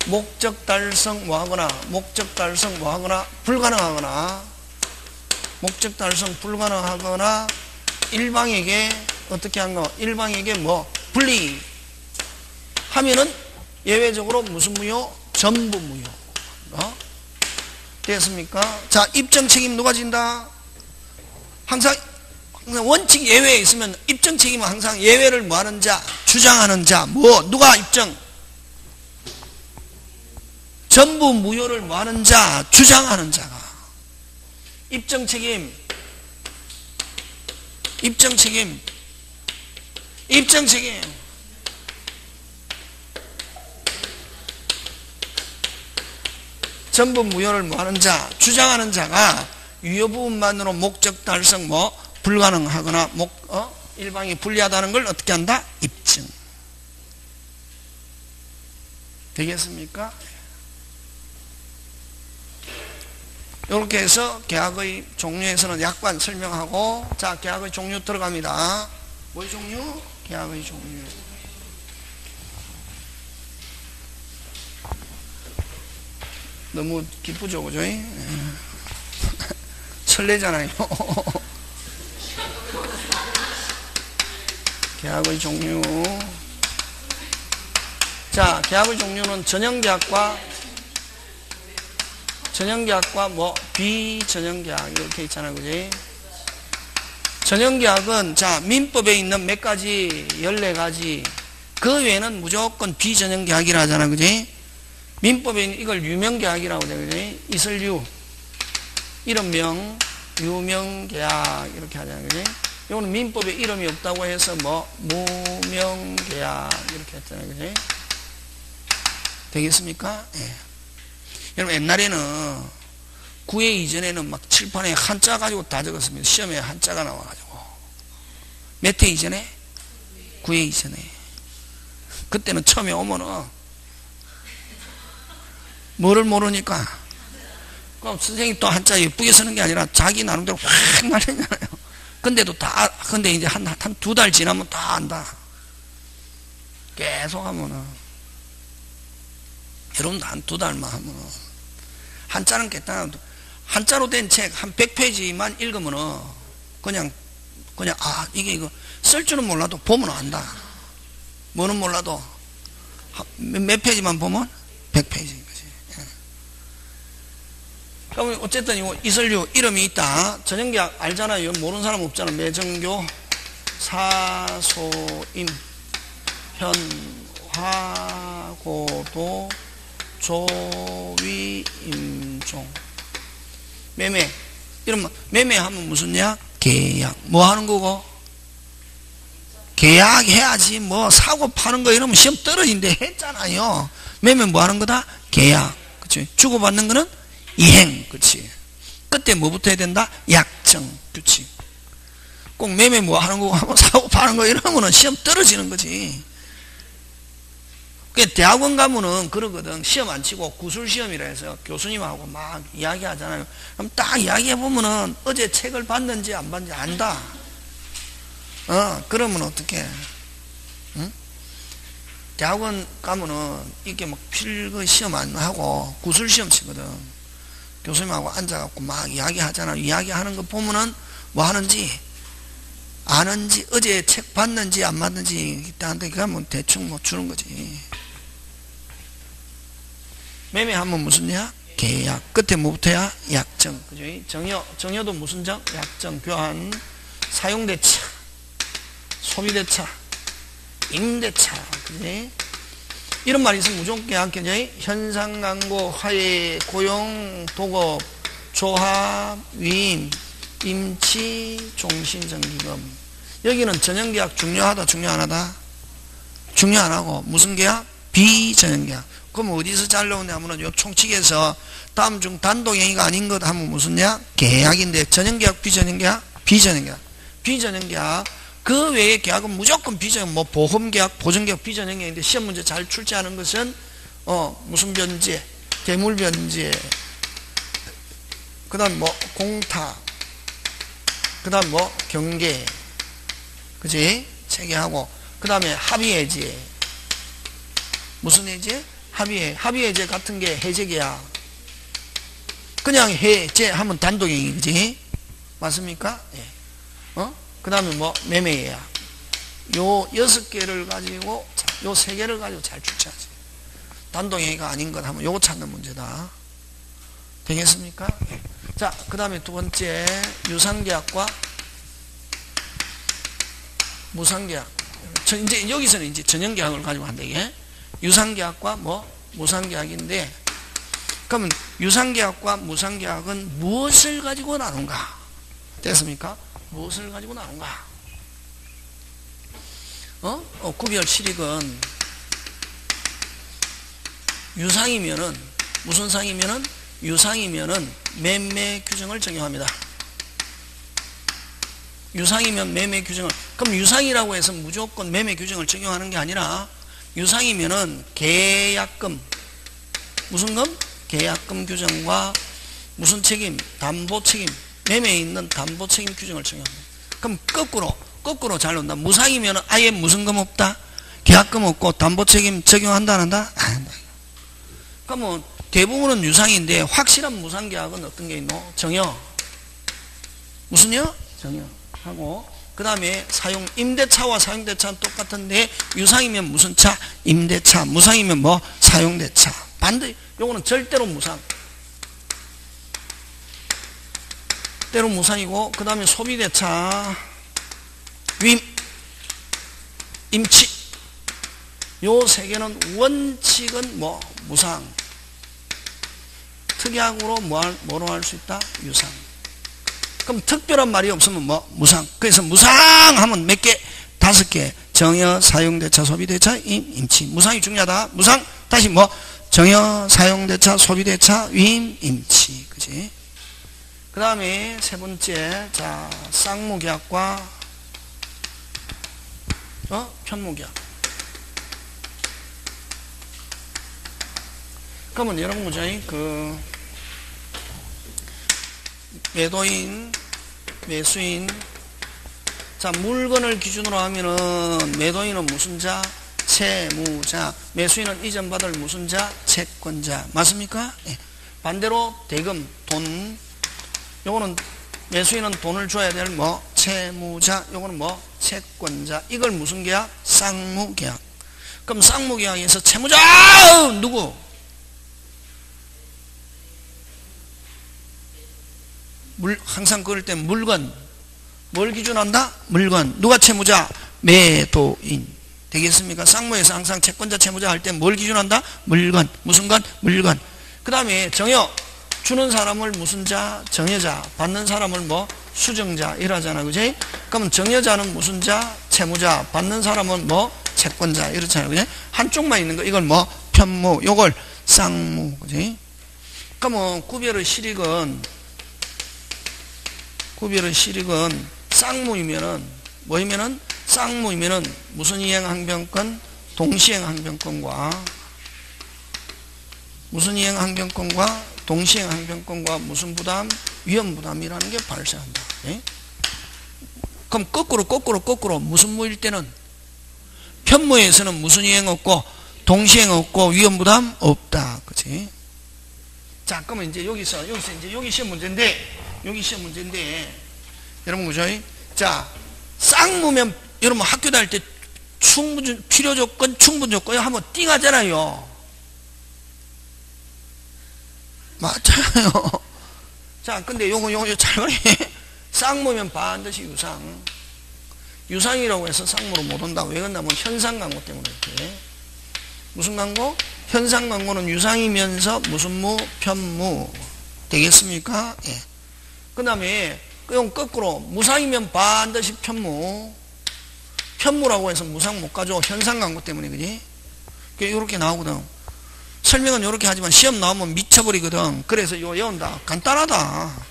목적 달성 불가능하거나 일방에게 어떻게 한 거? 일방에게 뭐 분리 하면은 예외적으로 무슨 무효? 전부 무효. 됐습니까? 자, 입증 책임 누가 진다? 항상 원칙 예외에 있으면 입증 책임은 항상 예외를 뭐 하는 자? 주장하는 자. 누가 입증? 전부 무효를 뭐 하는 자? 주장하는 자가. 입증 책임. 전부 무효를 뭐 하는 자? 주장하는 자가 유효 부분만으로 목적 달성 불가능하거나 일방이 불리하다는 걸 어떻게 한다? 입증. 되겠습니까? 이렇게 해서 계약의 종류에서는 약관 설명하고, 자, 계약의 종류 들어갑니다. 뭐의 종류? 계약의 종류. 너무 기쁘죠, 그죠? 설레잖아요. 계약의 종류. 자, 계약의 종류는 전형계약과 뭐 비전형계약 이렇게 있잖아요, 그지? 전형계약은 자, 민법에 있는 몇 가지, 14가지. 그 외에는 무조건 비전형계약이라 하잖아, 그지? 민법에 있는 이걸 유명계약이라고 하죠, 그지? 이설유, 이름명, 유명계약 이렇게 하잖아요, 그지? 이거는 민법에 이름이 없다고 해서 뭐 무명계약 이렇게 했잖아요, 그지? 되겠습니까? 예. 여러분, 옛날에는 구회 이전에는 막 칠판에 한자 가지고 다 적었습니다. 시험에 한자가 나와가지고. 몇 회 이전에? 구회 이전에. 그때는 처음에 오면은 뭐를 모르니까 그럼 선생님이 또 한자 예쁘게 쓰는 게 아니라 자기 나름대로 확 말했잖아요. 근데 이제 한 2달 지나면 다 안다. 계속 하면은. 여러분도 한 2달만 하면은. 한자는 괜찮아. 한자로 된 책 한 100페이지만 읽으면은 그냥, 이거 쓸 줄은 몰라도 보면 안다. 뭐는 몰라도 몇 페이지만 보면 100페이지. 그러면 어쨌든 이설유 이름이 있다. 전형계약 알잖아요. 모르는 사람 없잖아. 매정교, 사소임, 현화고도, 조위임종, 매매. 이러면 매매하면 무슨냐? 계약. 뭐 하는 거고? 계약해야지. 뭐 사고 파는 거 이러면 시험 떨어진대 했잖아요. 매매 뭐 하는 거다? 계약. 그치? 주고받는 거는 이행. 그치? 그때 뭐부터 해야 된다? 약정. 규칙. 꼭 매매 뭐 하는 거고 하면 사고 파는 거 이러면은 시험 떨어지는 거지. 대학원 가면은 그러거든. 시험 안 치고 구술시험이라 해서 교수님하고 막 이야기하잖아요. 그럼 딱 이야기해보면은 어제 책을 봤는지 안 봤는지 안다. 그러면 어떡해? 응? 대학원 가면은 이렇게 막 필거 시험 안 하고 구술시험 치거든. 교수님하고 앉아갖고 막 이야기하잖아요. 이야기하는 거 보면은 뭐 하는지 아는지 어제 책 봤는지 안 봤는지 나한테 가면 대충 뭐 주는 거지. 매매하면 무슨냐? 계약. 끝에 뭐부터야? 약정. 그죠? 정여도 무슨 정? 약정. 교환. 사용대차. 소비대차. 임대차. 그지? 이런 말이 있으면 무조건 계약. 그죠? 현상광고, 화해, 고용, 도급, 조합, 위임, 임치, 종신정기금. 여기는 전형계약 중요하다, 중요 안 하다? 중요 안 하고. 무슨 계약? 비전형계약. 그럼 어디서 잘 나오냐 하면 요 총칙에서 다음 중 단독행위가 아닌 것 하면 무슨냐? 계약인데 전형계약, 비전형계약? 비전형계약. 비전형계약. 그 외의 계약은 무조건 비전형, 뭐 보험계약, 보증계약, 비전형계약인데 시험 문제 잘 출제하는 것은 무슨 변제, 대물 변제, 그 다음 뭐 공탁, 그 다음 뭐 경계, 그지? 체계하고, 그 다음에 합의해제. 무슨 해제? 합의해제 같은 게 해제계약. 그냥 해제하면 단독행위, 그지? 맞습니까? 예. 그 다음에 뭐 매매계약. 요 6개를 가지고, 요 3개를 가지고 잘 출제하지. 단독행위가 아닌 것 하면 요거 찾는 문제다. 되겠습니까? 예. 자, 그 다음에 두 번째, 유상계약과 무상계약. 이제 여기서는 이제 전형계약을 가지고 한다, 이게. 유상계약과 뭐 무상계약인데, 그러면 유상계약과 무상계약은 무엇을 가지고 나눈가? 됐습니까? 무엇을 가지고 나눈가? 구별 7익은 유상이면은, 무슨 상이면은? 유상이면은 매매 규정을 적용합니다. 유상이면 매매 규정을, 그럼 유상이라고 해서 무조건 매매 규정을 적용하는 게 아니라, 유상이면은 계약금, 무슨 금? 계약금 규정과 무슨 책임? 담보 책임. 매매에 있는 담보 책임 규정을 적용합니다. 그럼 거꾸로 잘 논다. 무상이면 아예 무슨 금 없다? 계약금 없고 담보 책임 적용한다 안 한다? 안 한다. 그러면 대부분은 유상인데 확실한 무상계약은 어떤 게 있노? 정여. 무슨요? 정여. 하고 그 다음에 임대차와 사용대차는 똑같은데 유상이면 무슨 차? 임대차. 무상이면 뭐? 사용대차. 반대. 요거는 절대로 무상. 때로 무상이고 그 다음에 소비대차, 위임, 임치. 요 세 개는 원칙은 뭐? 무상. 특약으로 뭐로 할 수 있다? 유상. 그럼 특별한 말이 없으면 뭐? 무상. 그래서 무상하면 몇 개? 5개. 정여, 사용대차, 소비대차, 임치. 무상이 중요하다. 무상. 다시 뭐? 정여, 사용대차, 소비대차, 위임, 임치. 그지? 그 다음에 세 번째, 자, 쌍무계약과 편무계약. 그러면 여러분 보자. 매도인, 매수인. 자, 물건을 기준으로 하면은 매도인은 무슨 자? 채무자. 매수인은 이전받을 무슨 자? 채권자. 맞습니까? 예. 반대로 대금, 돈. 요거는 매수인은 돈을 줘야 될 뭐? 채무자. 요거는 뭐? 채권자. 이걸 무슨 계약? 쌍무계약. 그럼 쌍무계약에서 채무자 누구? 항상 그럴 때 물건. 뭘 기준한다? 물건. 누가 채무자? 매도인. 되겠습니까? 쌍무에서 항상 채권자 채무자 할 때 뭘 기준한다? 물건. 무슨 건? 물건. 그 다음에 정여. 주는 사람을 무슨 자? 정여자. 받는 사람을 뭐? 수정자. 이러잖아. 그지? 그러면 정여자는 무슨 자? 채무자. 받는 사람은 뭐? 채권자. 이렇잖아. 그지? 한쪽만 있는 거. 이걸 뭐? 편무. 요걸 쌍무. 그지? 그러면 구별의 실익은 쌍무이면은 뭐이면은 쌍무이면은 무슨 이행항변권? 동시행항변권과 무슨 이행항변권과 동시행항변권과 무슨 부담? 위험부담이라는 게 발생한다. 예? 그럼 거꾸로 무슨 무일 때는 편무에서는 무슨 이행 없고 동시행 없고 위험부담 없다. 그치? 자, 그러면 이제 여기서 이제 여기 시험 문제인데 여러분 그죠? 자, 쌍무면 여러분 학교 다닐 때 필요 조건, 충분 조건이 한번 띵 하잖아요. 맞잖아요. 자, 근데 요거 잘 봐요. 쌍무면 반드시 유상. 유상이라고 해서 쌍무로 못 온다. 왜 그러냐면 현상 광고 때문에 이렇게. 무슨 광고? 현상 광고는 유상이면서 무슨 무? 편무. 되겠습니까? 예. 그 다음에 거꾸로 무상이면 반드시 편무. 편무라고 해서 무상 못 가져. 현상 광고 때문에. 그지? 이렇게 나오거든. 설명은 이렇게 하지만 시험 나오면 미쳐버리거든. 그래서 이거 외운다. 간단하다.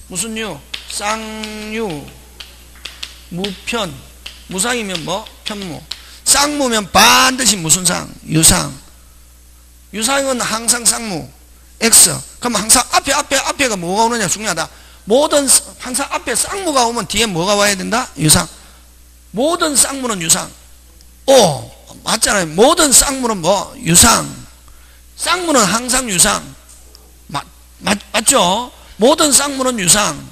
무슨 유? 쌍유. 무편. 무상이면 뭐? 편무. 쌍무면 반드시 무슨 상? 유상. 유상은 항상 쌍무. X. 그럼 항상 앞에가 뭐가 오느냐 중요하다. 항상 앞에 쌍무가 오면 뒤에 뭐가 와야 된다? 유상. 모든 쌍무는 유상. 오, 맞잖아요. 모든 쌍무는 뭐? 유상. 쌍무는 항상 유상. 맞죠? 모든 쌍무는 유상.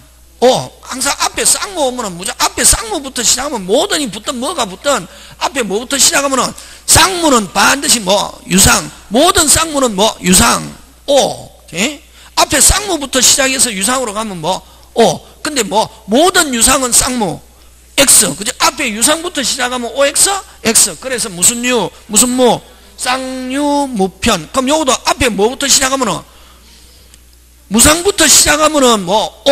항상 앞에 쌍무 오면은 앞에 쌍무부터 시작하면 모든이 붙든 뭐가 붙든 앞에 뭐부터 시작하면은 쌍무는 반드시 뭐? 유상. 모든 쌍무는 뭐? 유상. 예? 앞에 쌍무부터 시작해서 유상으로 가면 뭐? 근데 뭐? 모든 유상은 쌍무. X. 그죠? 앞에 유상부터 시작하면 OX? X. 그래서 무슨 유? 무슨 무? 쌍유 무편. 그럼 요것도 앞에 뭐부터 시작하면은? 무상부터 시작하면은 뭐?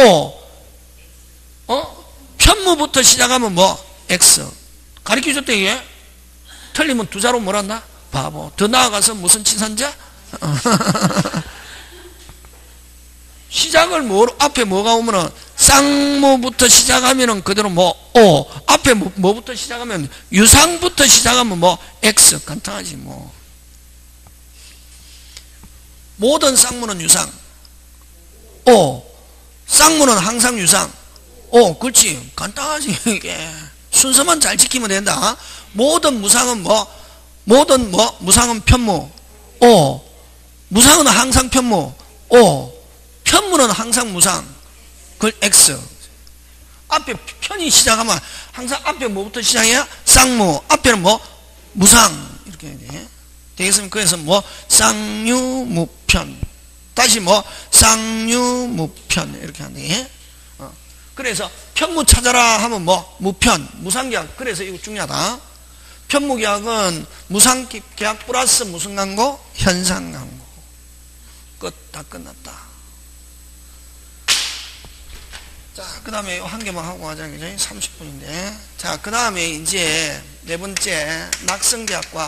편무부터 시작하면 뭐? X. 가르쳐줬대, 이게? 틀리면 두 자로 뭐란다? 바보. 더 나아가서 무슨 치산자? 시작을 앞에 뭐가 오면은 쌍무부터 시작하면은 그대로 뭐? 앞에 뭐부터 시작하면 유상부터 시작하면 뭐? X. 간단하지 뭐. 모든 쌍무는 유상. 쌍무는 항상 유상. 그렇지. 간단하지. 이게 순서만 잘 지키면 된다. 모든 무상은 무상은 편무. 무상은 항상 편무. 편무는 항상 무상. 그걸 X. 앞에 편이 시작하면 항상 앞에 뭐부터 시작해야? 쌍무. 앞에는 무상. 이렇게 해야 돼. 되겠습니까? 그래서 쌍유무편. 다시 쌍유무편. 이렇게 하네. 그래서 편무 찾아라 하면 무편. 무상계약. 그래서 이거 중요하다. 편무계약은 무상계약 플러스 무슨 광고? 현상광고. 끝. 다 끝났다. 자, 그 다음에 한 개만 하고 가자. 그죠? 30분인데. 자, 그 다음에 이제 네 번째, 낙성계약과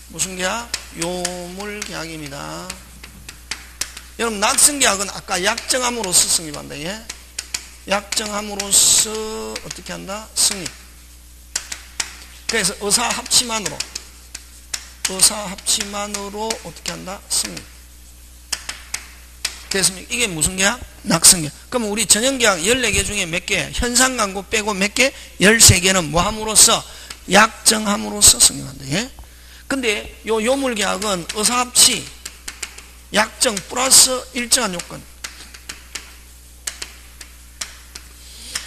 무슨 계약? 요물계약입니다. 여러분, 낙성계약은 아까 약정함으로써 승립한다. 예? 약정함으로써 어떻게 한다? 승립. 그래서 의사합치만으로 어떻게 한다? 승립. 됐습니까? 이게 무슨 계약? 낙성계약. 그러면 우리 전형계약 14개 중에 몇 개? 현상광고 빼고 몇 개? 13개는 뭐 함으로써? 약정함으로써 승립한다. 예? 근데 요물계약은 의사합치, 약정 플러스 일정한 요건.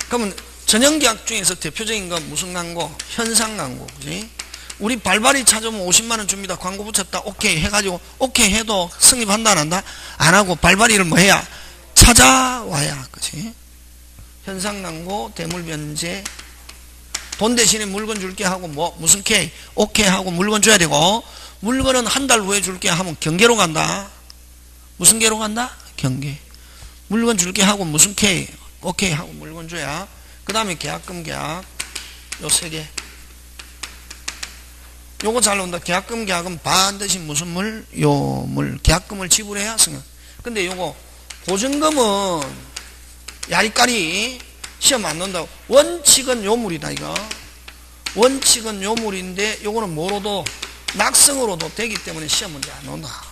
그러면 전형계약 중에서 대표적인 건 무슨 광고? 현상광고. 그지? 우리 발발이 찾아오면 50만원 줍니다. 광고 붙였다. 오케이 해가지고 오케이 해도 승립한다 안 한다? 안 하고 발발이를 뭐 해야? 찾아와야. 그지? 현상광고, 대물변제, 돈 대신에 물건 줄게 하고 무슨 K? 오케이 하고 물건 줘야 되고, 물건은 한 달 후에 줄게 하면 경계로 간다. 무슨 계로 간다? 경계. 물건 줄게 하고 무슨 K? 오케이 하고 물건 줘야. 그 다음에 계약금 계약. 요 세 개. 요거 잘 나온다. 계약금 계약은 반드시 무슨 물? 요물. 계약금을 지불해야 승인. 근데 요거 보증금은 야리까리 시험 안 넣는다고. 원칙은 요물이다 이거. 원칙은 요물인데 요거는 뭐로도 낙성으로도 되기 때문에 시험 문제 안 넣는다.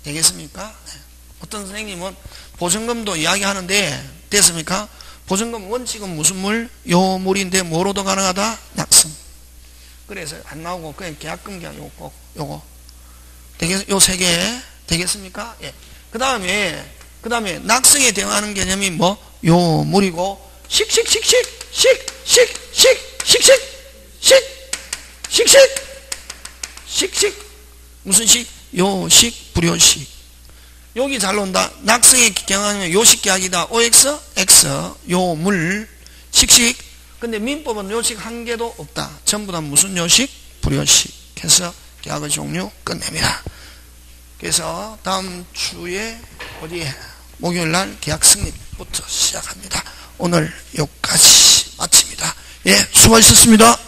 되겠습니까? 네. 어떤 선생님은 보증금도 이야기하는데 됐습니까? 보증금 원칙은 무슨 물? 요물인데 뭐로도 가능하다? 낙성. 그래서 안 나오고 그냥 계약금 계약 요거 요 세 개 되겠습니까? 예. 그 다음에 낙성에 대응하는 개념이 요물이고 식식 무슨 식? 요식 불요식. 여기 잘 논다. 낙성에 경하면 요식 계약이다. OX X 요물 식식. 근데 민법은 요식 한 개도 없다. 전부 다 무슨 요식? 불요식 해서 계약의 종류 끝냅니다. 그래서 다음 주에 목요일날 계약 승립부터 시작합니다. 오늘 여기까지 마칩니다. 예, 수고하셨습니다.